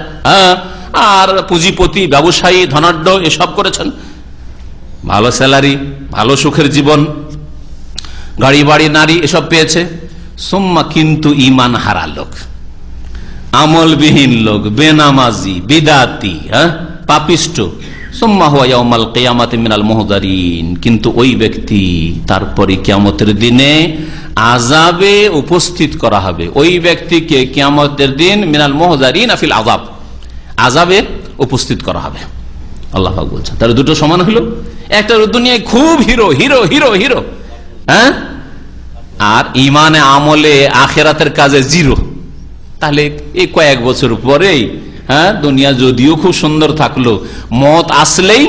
আর পুঁজিপতি, ব্যবসায়ী, ধনাঢ্য, এসব করেছেন, ভালো স্যালারি, ভালো সুখের জীবন, গাড়ি বাড়ি নারী এসব পেয়েছে। সুম্মা কিন্তু ঈমান হারা লোক, আমলবিহীন লোক, বেনামাজি, বিদাতি, পাপিষ্ট, সুম্মা হুয়া ইয়াউমাল কিয়ামাতি মিনাল মুহদারিন, কিন্তু ওই ব্যক্তি তারপরে কিয়ামতের দিনে আযাবে উপস্থিত করা হবে। ওই ব্যক্তিকে কিয়ামতের দিন মিনাল মুহদারিন ফিল আযাব, আযাবে উপস্থিত করা হবে। আল্লাহ পাক বলছেন তাহলে দুটো সমান হলো। একটা দুনিয়ায় খুব হিরো হিরো হিরো হিরো, হ্যাঁ, আর ইমানে আমলে আখিরাতের কাজে জিরো। তাহলে এই কয়েক বছর পরেই, হ্যাঁ, দুনিয়া যদিও খুব সুন্দর থাকলো, মত আসলেই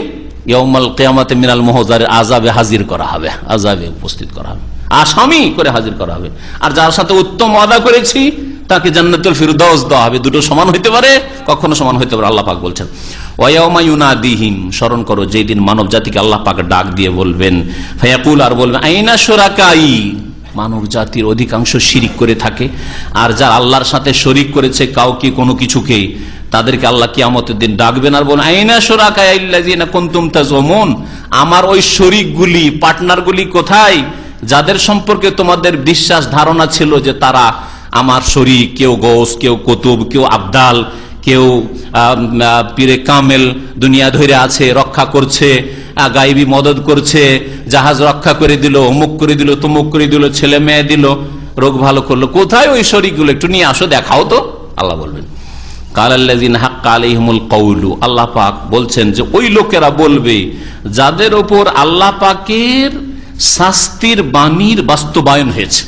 ইয়াউমাল কিয়ামাতে মিনাল মুহদারিন আযাবে হাজির করা হবে, আযাবে উপস্থিত করা হবে। আসামি করে হাজির করা হবে। আর যার সাথে উত্তম ওয়াদা করেছি তাকে জান্নাতুল ফিরদাউস দেওয়া হবে। দুটো সমান হইতে পারে, কখনো সমান হইতে পারে। আল্লাহ পাক বলছেন ওয়ায়াউমা ইউনাদিহিম, স্মরণ করো যেই দিন মানব জাতিকে আল্লাহ পাক ডাক দিয়ে বলবেন, ফায়াকুল, আর বলবেন আইনা শুরাকাই, মানব জাতির অধিকাংশ শিরিক করে থাকে। আর যারা আল্লাহর সাথে শরিক করেছে কাউকে কোনো কিছুকে, তাদেরকে আল্লাহ কিয়ামতের দিন ডাকবেন আর বলবেন আইনা শুরাকাই আল্লাযিনা কুনতুম তাজুমুন, আমার ওই শরিকগুলি, পার্টনারগুলি কোথায়, যাদের সম্পর্কে তোমাদের বিশ্বাস ধারণা ছিল যে তারা আমার শরিক, কেউ গৌস, কেউ কুতুব, কেউ আবদাল, কেউ পীরে কামেল, দুনিয়া ধরে আছে, রক্ষা করছে, গায়েবী মদত করছে, জাহাজ রক্ষা করে দিল, অমুক করে দিল, তমুক করে দিল, ছেলে মেয়ে দিল, রোগ ভালো করলো, কোথায় ওই শরিকগুলো, একটু নিয়ে আসো, দেখাও তো। আল্লাহ বলবেন কালাল্লাযিনা হাক্কা আলাইহিমুল কওলু, আল্লাহ পাক বলছেন যে ওই লোকেরা বলবে যাদের উপর আল্লাহ পাকের শাস্তির বাণীর বাস্তবায়ন হয়েছে,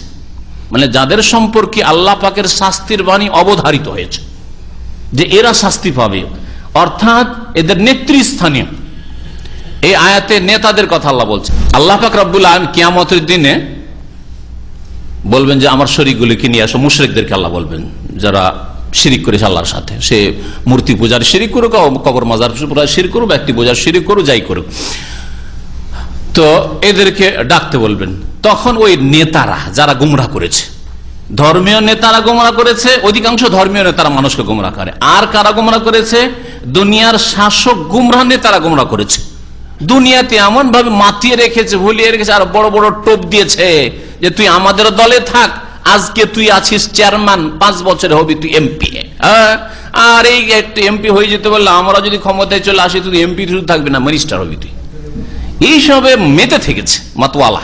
মানে যাদের সম্পর্কে আল্লাহ পাকের শাস্তির বাণী অবধারিত হয়েছে যে এরা শাস্তি পাবে, অর্থাৎ এদের নেতৃস্থানীয়। এই আয়াতে নেতাদের কথা আল্লাহ বলছে। আল্লাহ পাক রব্বুল আলামিন কিয়ামতের দিনে বলবেন যে আমার শরীকগুলিকে নিয়ে আসো। মুশরিকদেরকে আল্লাহ বলবেন যারা শিরিক করেছে আল্লাহর সাথে, সে মূর্তি পূজার শিরিক করুক, কবর মাজার শিরিক করুক, ব্যক্তি পূজার শিরিক করুক, যাই করুক, তো এদেরকে ডাকতে বলবেন। তখন ওই নেতারা যারা গুমরাহ করেছে, ধর্মীয় নেতারা গুমরাহ করেছে, অধিকাংশ ধর্মীয় নেতারা মানুষকে গুমরাহ করে। আর কারা গুমরাহ করেছে? দুনিয়ার শাসক গুমরাহ নেতারা গুমরাহ করেছে। দুনিয়াতে এমন ভাবে মাতিয়ে রেখেছে, ভুলিয়ে রেখেছে, আর বড় বড় টোপ দিয়েছে যে তুই আমাদের দলে থাক, আজকে তুই আছিস চেয়ারম্যান, 5 বছরে হবি তুই এমপি। আর এই একটা এমপি হয়ে যেতে বললে আমরা যদি ক্ষমতায় চলে আসি, তুই এমপি শুধু থাকবি না, মিনিস্টার হবি তুই। এইসবে মেতে থেকেছে মাতওয়ালা।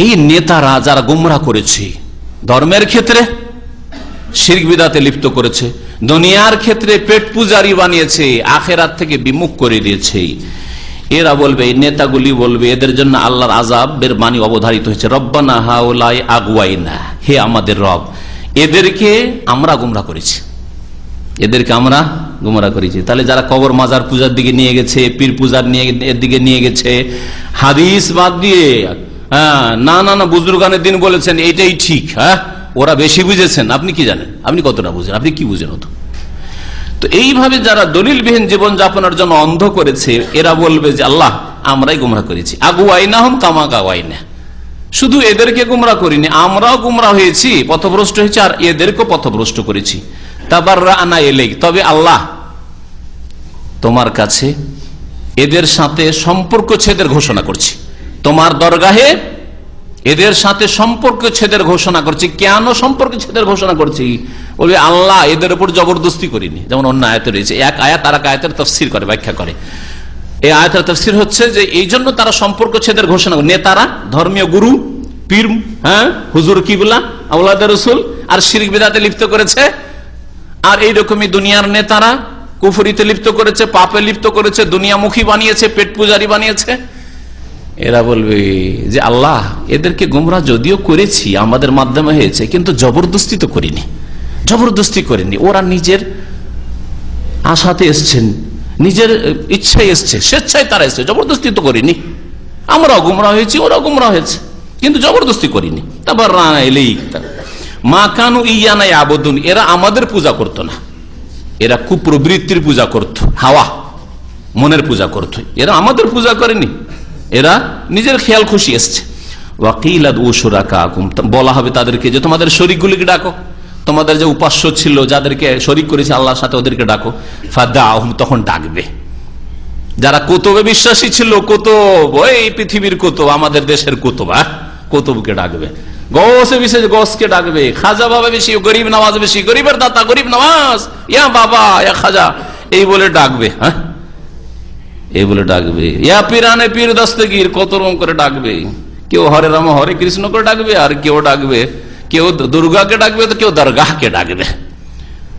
এই নেতারা যারা গুমরাহ করেছে, ধর্মের ক্ষেত্রে শিরক বিদআতে লিপ্ত করেছে, দুনিয়ার ক্ষেত্রে পেট পূজারি বানিয়েছে, আখিরাত থেকে বিমুখ করে দিয়েছে, এরা বলবে, এই নেতাগুলি বলবে, এদের জন্য আল্লাহর আযাবের বাণী অবধারিত হয়েছে। রব্বানা হাউলাই আগওয়াইনা, হে আমাদের রব, এদেরকে আমরা গুমরাহ করেছি, এদেরকে আমরা গুমরাহ করেছি। তাহলে যারা কবর মাজার পূজার দিকে নিয়ে গেছে, পীর পূজার দিকে নিয়ে গেছে, হাদিস বাদ দিয়ে, না না না বুজুর্গানের দিন বলেছেন এইটাই ঠিক, ওরা বেশি বুঝেছেন। আপনি কি জানেন? আপনি কতটা বুঝেন? আপনি কি বুঝেন? তো এইভাবে যারা দলিলবিহীন জীবন যাপনের জন্য অন্ধ করেছে, এরা বলবে যে আল্লাহ আমরাই গুমরাহ করেছি। আগুয়াইনাহুম কামা গাওয়াইনা, শুধু এদেরকে গুমরাহ করিনি, আমরাও গুমরাহ হয়েছি, পথভ্রষ্ট হয়েছি, আর এদেরকেও পথভ্রষ্ট করেছি। তাবাররানা ইলাইক, তবে আল্লাহ তোমার কাছে এদের সাথে সম্পর্ক ছেদের ঘোষণা করছি, তোমার দরগাহে এদের সাথে সম্পর্ক ছেদের ঘোষণা করছি। কেন সম্পর্ক ছেদের ঘোষণা করছি? বলবে আল্লাহ এদের উপর জবরদস্তি করিনি, যেমন অন্য আয়াতে রয়েছে। এক আয়াত আর এক আয়াতের তাফসীর করে, ব্যাখ্যা করে। এই আয়াতের তাফসীর হচ্ছে যে এই জন্য তারা সম্পর্ক ছেদের ঘোষণা করে, নেতারা, ধর্মীয় গুরু, পীর, হুজুর, কিবলা, আওলাদে রাসূল, আর শিরক বিদআতে লিপ্ত করেছে। আর এইরকমই দুনিয়ার নেতারা কুফরিতে লিপ্ত করেছে, পাপে লিপ্ত করেছে, দুনিয়ামুখী বানিয়েছে, পেট পূজারি বানিয়েছে। এরা বলবে যে আল্লাহ এদেরকে গুমরাহ যদিও করেছি, আমাদের মাধ্যমে হয়েছে, কিন্তু জবরদস্তি তো করিনি, জবরদস্তি করিনি। ওরা নিজের আশাতে এসছেন, নিজের ইচ্ছায় এসছে, স্বেচ্ছায় তারা এসছে, জবরদস্তি তো করিনি। আমরাও গুমরাহ হয়েছি, ওরাও গুমরাহ হয়েছে, কিন্তু জবরদস্তি করিনি। তারপর মা কানু ইয়ানা ইয়াবুদুন, এরা আমাদের পূজা করতো না, এরা কুপ্রবৃত্তির পূজা করত, হাওয়া মনের পূজা করত, এরা আমাদের পূজা করেনি, এরা নিজের খেয়াল খুশি এসছে। ওয়াকিলা দু শুরাকাকুম, বলা হবে তাদেরকে যে তোমাদের শরীকগুলিকে ডাকো, তোমাদের যে উপাস্য ছিল, যাদেরকে শরীক করেছে আল্লাহর সাথে, ওদেরকে ডাকো। ফাদাহুম, তখন ডাকবে যারা কুতুবে বিশ্বাসী ছিল, কুতুব, ওই পৃথিবীর কুতুব, আমাদের দেশের কুতুব, কুতুবকে ডাকবে। গৌসে বিশেষ গৌসকে ডাকবে, খাজা বাবা বেশি, গরিব নওয়াজ বেশি, গরিবের দাতা গরিব নওয়াজ, ইয়া বাবা ইয়া খাজা, এই বলে ডাকবে। এই বলে ডাকবে। ইয়া পীরানে পীর দস্তগীর, কত রকম করে ডাকবে। কেউ হরে রাম হরে কৃষ্ণ করে ডাকবে, আর কেউ ডাকবে, কেউ দুর্গাকে ডাকবে, তো কেউ দরগাহকে ডাকবে।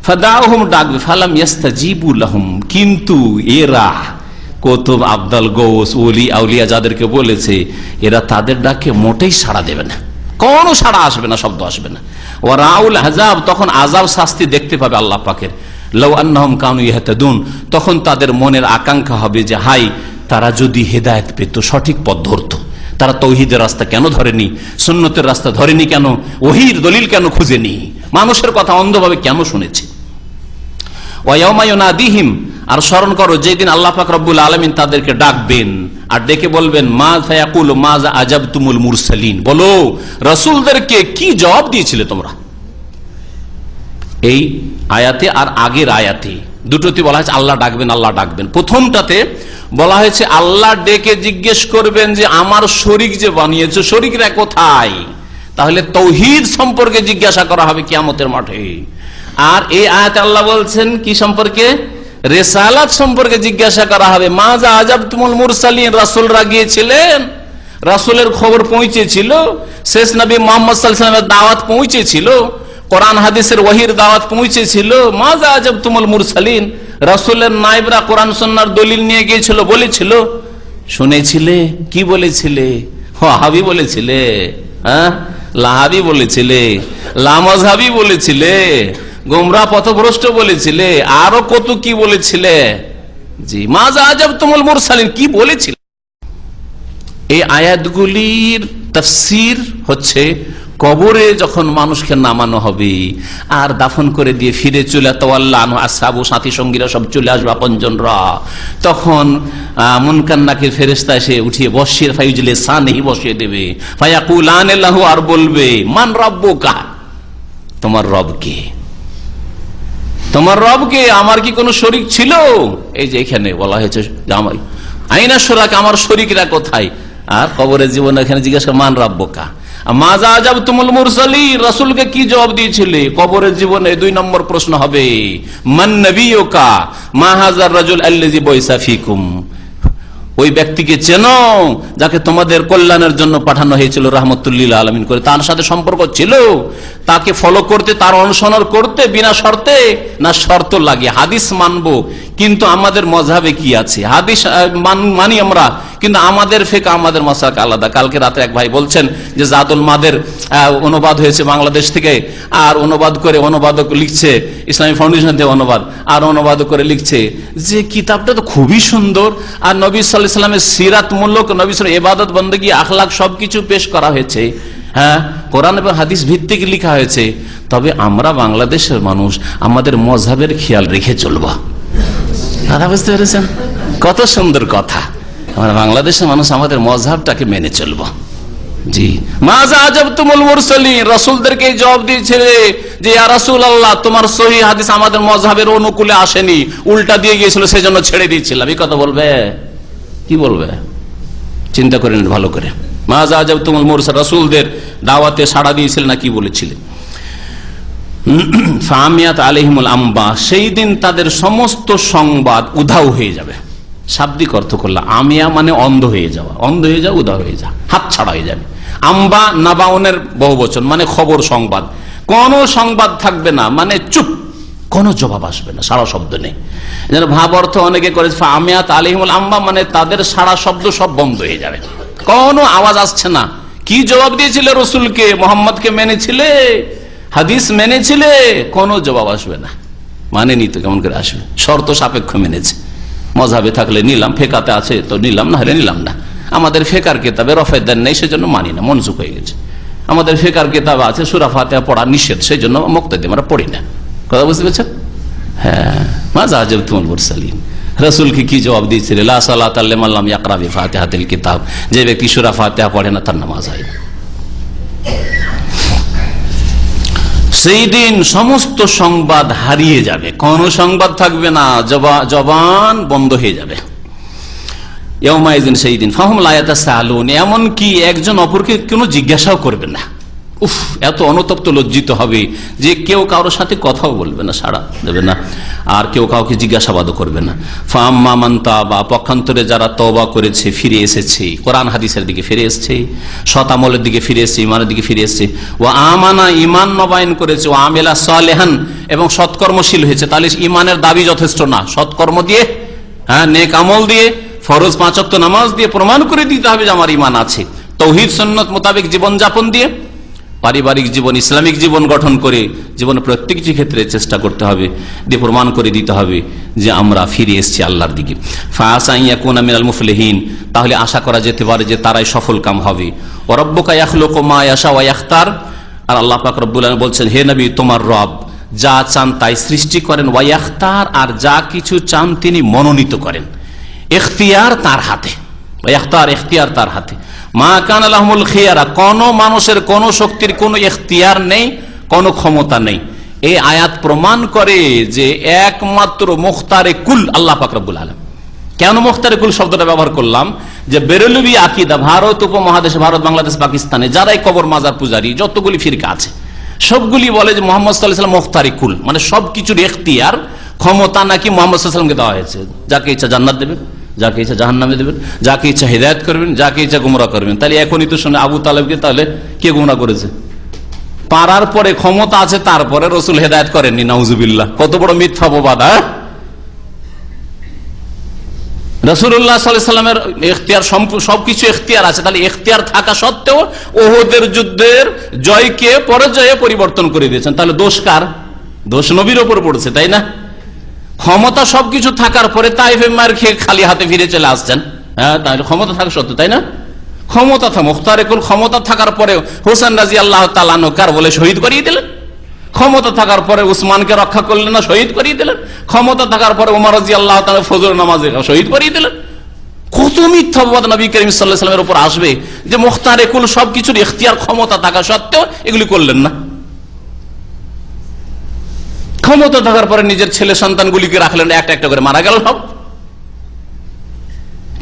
ফাদাউহুম, ডাকবে। ফালাম ইয়াস্তাজিবু লাহুম, কিন্তু এরা কুতুব, আবদাল, গৌস, ওলি, আউলিয়া যাদেরকে বলেছে, এরা তাদের ডাকে মোটেই সাড়া দেবে না, কোনো সাড়া আসবে না, শব্দ আসবে না। ওয়া রাউল আযাব, তখন আযাব, শাস্তি দেখতে পাবে আল্লাহ পাকের। লাউ আন্নাহুম কানু ইয়াহতাদুন, তখন তাদের মনের আকাঙ্ক্ষা হবে যে হাই তারা যদি হেদায়েত পেত, সঠিক পথ ধরত, তারা তৌহিদের রাস্তা কেন ধরেনি, সুন্নতের রাস্তা ধরেনি কেন, ওহীর দলিল কেন খুঁজেনি, মানুষের কথা অন্ধভাবে কেন শুনেছে। ওয়া ইয়াউমা ইউনাদিহিম, আর স্মরণ করো যেদিন আল্লাহ পাক রব্বুল আলামিন তাদেরকে ডাকবেন আর ডেকে বলবেন মা ফায়াকুলু মাজা আজাবতুমুল মুরসালিন, বলো রাসূলদেরকে কি জবাব দিয়েছিলে তোমরা। এই আয়াতে আর আগের আয়াতে দুটোতে বলা হয়েছে আল্লাহ ডাকবেন, আল্লাহ ডাকবেন। প্রথমটাতে বলা হয়েছে আল্লাহ ডেকে জিজ্ঞেস করবেন যে আমার শরীক যে বানিয়েছো, শরীকরা কোথায়, তাহলে তৌহিদ সম্পর্কে জিজ্ঞাসা করা হবে কিয়ামতের মাঠে। আর এই আয়াতে আল্লাহ বলছেন কি সম্পর্কে, রিসালাত সম্পর্কে জিজ্ঞাসা করা হবে। মাজা আজাবতুমুল মুরসালিন, রাসূলরা গিয়েছিলেন, রাসূলের খবর পৌঁছেছিল, শেষ নবী মুহাম্মদ সাল্লাল্লাহু আলাইহি ওয়াসাল্লামের দাওয়াত পৌঁছেছিল, কোরআন হাদিসের ওহীর দাওয়াত পৌঁছেছিল। মাজা আজাবতুমুল মুরসালিন, রাসূলের নায়েবরা কোরআন সুন্নাহর দলিল নিয়ে গিয়েছিল, বলেছিল, শুনেছিলে, কি বলেছিলে, ওয়াহাবি বলেছিলে, হ্যাঁ লাহাবি বলেছিলে, লামাযহাবি বলেছিলে, গোমরাহ পথভ্রষ্ট বলেছিলে, আরো কত কি বলেছিলে। জি, মাজা আজাবতুমুল মুরসালিন, কি বলেছিলে। এই আয়াতগুলির তাফসীর হচ্ছে কবরে যখন মানুষকে নামানো হবে আর দাফন করে দিয়ে ফিরে চলে তাওয়াল্লা আনহু আসহাবু, সাথী সঙ্গীরা সব চলে আসবে আপনজনরা, তখন মুনকার নাকির ফেরেশতা এসে উঠিয়ে বসিয়ে ফাইজলে সানেহি বসিয়ে দেবে, ফায়াকুলান লাহু, আর বলবে মান রাব্বুকা, তোমার রব কে, তোমার রব কে, আমার কি কোনো শরীক ছিল। এই যে এখানে বলা হয়েছে আমার আইনা শুরাকা, আমার শরীকরা কোথায়। আর কবরের জীবনে এখানে জিজ্ঞাসা মান রাব্বুকা, মাজা আজাবতুমুল মুরসালিন, রাসূলকে কি জবাব দিয়েছিলে। কবরের জীবনে 2 নম্বর প্রশ্ন হবে মান নবিয়ুকা মা হাযার রাজুল আল্লাযী বুইসা ফীকুম, ওই ব্যক্তিকে চেনো যাকে তোমাদের কল্যাণের জন্য পাঠানো হয়েছিল রাহমাতুল লিল আলামিন করে, তার সাথে সম্পর্ক ছিল, তাকে ফলো করতে, তার অনুসরণ করতে বিনা শর্তে, না শর্ত লাগে। হাদিস মানবো কিন্তু আমাদের মযহাবে কি আছে, হাদিস মানি আমরা কিন্তু আমাদের ফিকহ, আমাদের মাসাক আলাদা। কালকে রাতে এক ভাই বলছেন যে জাদুল মাদের অনুবাদ হয়েছে বাংলাদেশ থেকে, আর অনুবাদ করে অনুবাদক লিখছে, ইসলামী ফাউন্ডেশন থেকে অনুবাদ, আর অনুবাদ করে লিখছে যে কিতাবটা তো খুবই সুন্দর, আর নবী সাল্লাল্লাহু আলাইহি ওয়াসাল্লামের সিরাত মূলক, নবী সাল্লাল্লাহু ইবাদত বন্দেগী আখলাক সবকিছু পেশ করা হয়েছে, হ্যাঁ কোরআন এবং হাদিস ভিত্তিক লেখা হয়েছে। তবে আমরা বাংলাদেশের মানুষ আমাদের মযহাবের খেয়াল রেখে চলবো। কথা বুঝতে পেরেছেন? কত সুন্দর কথা। আমরা বাংলাদেশের মানুষ আমাদের মযহাবটাকে মেনে চলবো। জি, মাজা আজাবতুমুল মুরসালিন, রাসূলদেরকে জবাব দিয়েছিলে যে ইয়া রাসূলুল্লাহ, তোমার সহিহ হাদিস আমাদের মযহাবের অনুকূলে আসেনি, উল্টা দিয়ে গিয়েছিল, সেজন্য ছেড়ে দিয়েছিলাম। এই কথা বলবে, কি বলবে চিন্তা করে নিন ভালো করে। মাজা আজাবতুমুল মুরসালিন, রাসূলদের দাওয়াতে সাড়া দিয়েছিলেন না কি বলেছিলেন। ফামিয়াত আলাইহিমুল আম্বা, সেই দিন তাদের সমস্ত সংবাদ উধাও হয়ে যাবে। শাব্দিক অর্থ করলে আমিয়া মানে অন্ধ হয়ে যাওয়া, অন্ধ হয়ে যাওয়া, উধাও হয়ে যাওয়া, হাত ছাড়া হয়ে যাবে। আম্বা নাবাউনের বহুবচন, মানে খবর, সংবাদ, কোন সংবাদ থাকবে না, মানে চুপ, কোনো জবাব আসবে না, সারা শব্দ নেই। যেন ভাব অর্থ অনেকে করেছে ফামিয়াত আলাইহিমুল আম্বা, মানে তাদের সারা শব্দ সব বন্ধ হয়ে যাবে, কোনো আওয়াজ আসছে না। কি জবাব দিয়েছিলে রসুলকে, মোহাম্মদকে মেনেছিলে, হাদিস মেনেছিলে, কোনো জবাব আসবে না। মানে নি তো কেমন করে আসবে, শর্ত সাপেক্ষ মেনেছে। মযহাবে থাকলে নিলাম, ফেকাতে আছে তো নিলাম, না হলে নিলাম না। আমাদের ফেকার কিতাবে রফায় দেন নেই, সেজন্য মানি না, মনসুখ হয়ে গেছে। আমাদের ফেকার কিতাব আছে সূরা ফাতিহা পড়া নিষেধ, সেই জন্য মুক্তাদি আমরা পড়ি না। কথা বুঝতে পেরেছেন? হ্যাঁ, মাজা আজাবতুমুল মুরসালিন, রাসূলকে কি জবাব দিয়েছিল, লা সালাতা লিমান লাম ইয়াকরা বিফাতিহাতিল কিতাব, যে ব্যক্তি সূরা ফাতিহা পড়ে না তার নামাজ হয় না। সেই দিন সমস্ত সংবাদ হারিয়ে যাবে, কোন সংবাদ থাকবে না, জবান বন্ধ হয়ে যাবে। ইয়াউমাইযিন, সেই দিন ফাহুম লা ইয়াতাসালুন, এমন কি একজন অপরকে কোনো জিজ্ঞাসাও করবে না। উফ, এত অনুতপ্ত লজ্জিত হবে যে কেউ কারোর সাথে কথাও বলবে না, সাড়া দেবে না, আর কেউ কাউকে জিজ্ঞাসাবাদও করবে না। ফাম্মা মান তাবা, পক্ষান্তরে যারা তওবা করেছে, ফিরে এসেছে, কোরআন হাদিসের দিকে ফিরে এসেছে, সৎ আমলের দিকে ফিরে এসেছে, ইমানের দিকে ফিরে এসেছে, ওয়া আমানা, ইমান নবায়ন করেছে, ওয়া আমিলা সালেহান, এবং সৎকর্মশীল হয়েছে। তাহলে ইমানের দাবি যথেষ্ট না, সৎকর্ম দিয়ে, হ্যাঁ নেক আমল দিয়ে, ফরজ 5 ওয়াক্ত নামাজ দিয়ে প্রমাণ করে দিতে হবে যে আমার ইমান আছে। তাওহীদ সুন্নাত মোতাবেক জীবনযাপন দিয়ে, পারিবারিক জীবন, ইসলামিক জীবন গঠন করে জীবনের প্রত্যেকটি ক্ষেত্রে চেষ্টা করতে হবে, দিয়ে প্রমাণ করে দিতে হবে যে আমরা ফিরে এসেছি আল্লাহর দিকে। ফাআসা আন ইয়াকুনা মিনাল মুফলিহিন, তাহলে আশা করা যেতে পারে যে তারাই সফল কাম হবে। ওয়া রাব্বুকা ইয়াখলুকু মা ইয়াশা ওয়া ইখতার, আর আল্লাহ পাক রব্বুল আলামিন বলছেন, হে নবী, তোমার রব যা চান তাই সৃষ্টি করেন, ওয়া ইখতার, আর যা কিছু চান তিনি মনোনীত করেন। ইখতিয়ার তার হাতে, ওয়া ইখতার, ইখতিয়ার তার হাতে। মা কানা লাহুমুল খিয়ারা, কোন মানুষের কোন শক্তির কোন ইখতিয়ার নেই, কোন ক্ষমতা নেই। এই আয়াত প্রমাণ করে যে একমাত্র মুখতারে কুল আল্লাহ পাক রব্বুল আলামিন। কেন মুখতারে কুল শব্দটা ব্যবহার করলাম? যে বেরেলভি আকীদা, ভারত উপমহাদেশে, ভারত, বাংলাদেশ, পাকিস্তানে যারাই কবর মাজার পূজারী যতগুলি ফিরকা আছে সবগুলি বলে যে মুহাম্মদ সাল্লাল্লাহু আলাইহি ওয়াসাল্লাম মুখতারে কুল, মানে সবকিছুর ইখতিয়ার ক্ষমতা নাকি মুহাম্মদ সাল্লাল্লাহু আলাইহি ওয়াসাল্লামকে দেওয়া হয়েছে। যাকে ইচ্ছা জান্নাত দেবেন, যাকে ইচ্ছা জাহান্নামে দেবেন, যাকে ইচ্ছা হিদায়াত করবেন, যাকে ইচ্ছা গুমরাহ করবেন। তাহলে এখনই তো শুনে আবু তালেবকে তাহলে কে গুমরাহ করেছে? পারার পরে ক্ষমতা আছে, তারপরে রসুল হেদায়েত করেননি, নাউজুবিল্লাহ। কত বড় মিথ্যা অপবাদ! রাসূলুল্লাহ সাল্লাল্লাহু আলাইহি ওয়াসাল্লামের ইখতিয়ার, সবকিছু ইখতিয়ার আছে, তাহলে ইখতিয়ার থাকা সত্ত্বেও উহুদের যুদ্ধের জয়কে পরাজয়ে পরিবর্তন করে দিয়েছেন। তাহলে দোষ কার? দোষ নবীর উপর পড়েছে, তাই না? ক্ষমতা সবকিছু থাকার পরে তাইফে মার খেয়ে খালি হাতে ফিরে চলে আসছেন। হ্যাঁ, তাহলে ক্ষমতা থাকা সত্ত্বেও, তাই না? ক্ষমতা থাকা, মুখতারে কুল ক্ষমতা থাকার পরে হোসেন রাদিয়াল্লাহু তাআলা আনহু কার বলে শহীদ করিয়ে দিলেন। ক্ষমতা থাকার পরে উসমানকে রক্ষা করলেন না, শহীদ করিয়ে দিলেন। ক্ষমতা থাকার পরে ওমর রাদিয়াল্লাহু তাআলা ফজর নামাজে শহীদ করিয়ে দিলেন। কত মিথ্যাবাদ নবী করিম সাল্লাল্লাহু আলাইহি ওয়াসাল্লামের উপর আসবে যে মুখতারে কুল সবকিছুর ইখতিয়ার ক্ষমতা থাকা সত্ত্বেও এগুলি করলেন না। ক্ষমতা থাকার পরে নিজের ছেলে সন্তানগুলিকে রাখলেন, একটা একটা করে মারা গেল সব।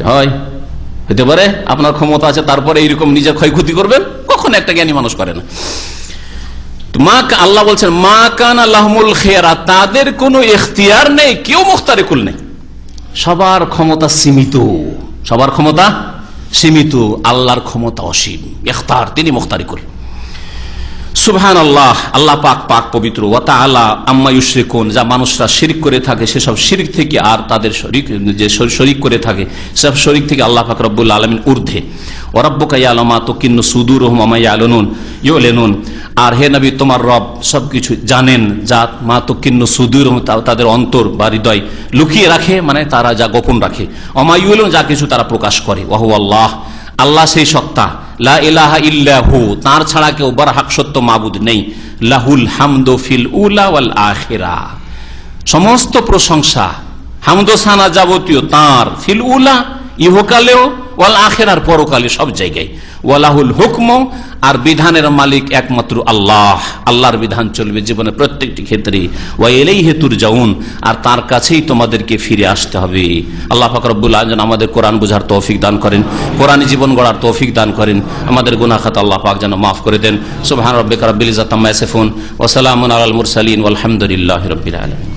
হয় হতে পারে আপনার ক্ষমতা আছে, তারপরে এইরকম নিজের ক্ষয়ক্ষতি করবেন? কখনো একটা জ্ঞানী মানুষ করে না। মা, আল্লাহ বলছেন মা কানা লাহুমুল খিয়ারা, তাদের কোনো ইখতিয়ার নেই, কেউ মুখতারে কুল নেই। সবার ক্ষমতা সীমিত, সবার ক্ষমতা সীমিত, আল্লাহর ক্ষমতা অসীম। ইখতার, তিনি মুখতারে কুল। সুবহানাল্লাহ, আল্লাহ পাক পাক পবিত্র। ওয়া তাআলা আম্মা ইউশরিকুন, যা মানুষরা শিরক করে থাকে সেসব শিরক থেকে, আর তাদের শরীক করে থাকে সব শরীক থেকে আল্লাহ পাক রব্বুল আলামিন ঊর্ধ্বে। ওয়া রাব্বুকা ইয়ালামু মা তুকিন্নু সুদুরুহুম ওয়া মা ইউলিনুন, আর হে নবী, তোমার রব সবকিছু জানেন, যা মা তুকিন্নু সুদুরুহুম, তাদের অন্তর বা হৃদয় লুকিয়ে রাখে, মানে তারা যা গোপন রাখে। ওয়া মা ইউলিনুন, যা কিছু তারা প্রকাশ করে। ওয়া হুয়া আল্লাহ, আল্লাহ সেই সত্তা, লা ইলাহা ইল্লাহু, তার ছাড়া কেউ বরহক সত্য মাবুদ নেই। লাহুল হামদু ফিল উলা ওয়াল আখিরা, সমস্ত প্রশংসা হামদ ও সানা যাবতীয় তার। ফিল উলা, ইহকালেও, ওয়াল আখিরার, পরকালে, সব জায়গায়। ওয়ালাহুল হুকম, আর বিধানের মালিক একমাত্র আল্লাহ। আল্লাহর বিধান চলবে জীবনের প্রত্যেকটি ক্ষেত্রে। ওয়া ইলাইহি তুরজাউন, আর তার কাছেই তোমাদেরকে ফিরে আসতে হবে। আল্লাহ পাক রব্বুল আলামিন আমাদের কোরআন বোঝার তৌফিক দান করেন, কোরআনী জীবন গড়ার তৌফিক দান করেন, আমাদের গুনাহ খাতা আল্লাহ পাক যেন মাফ করে দেন। সুবহান রাব্বিকা রাব্বিল ইজ্জাতি আম্মা ইয়াসিফুন ওয়া সালামুন আলাল মুরসালিন ওয়ালহামদুলিল্লাহি রাব্বিল আলামিন।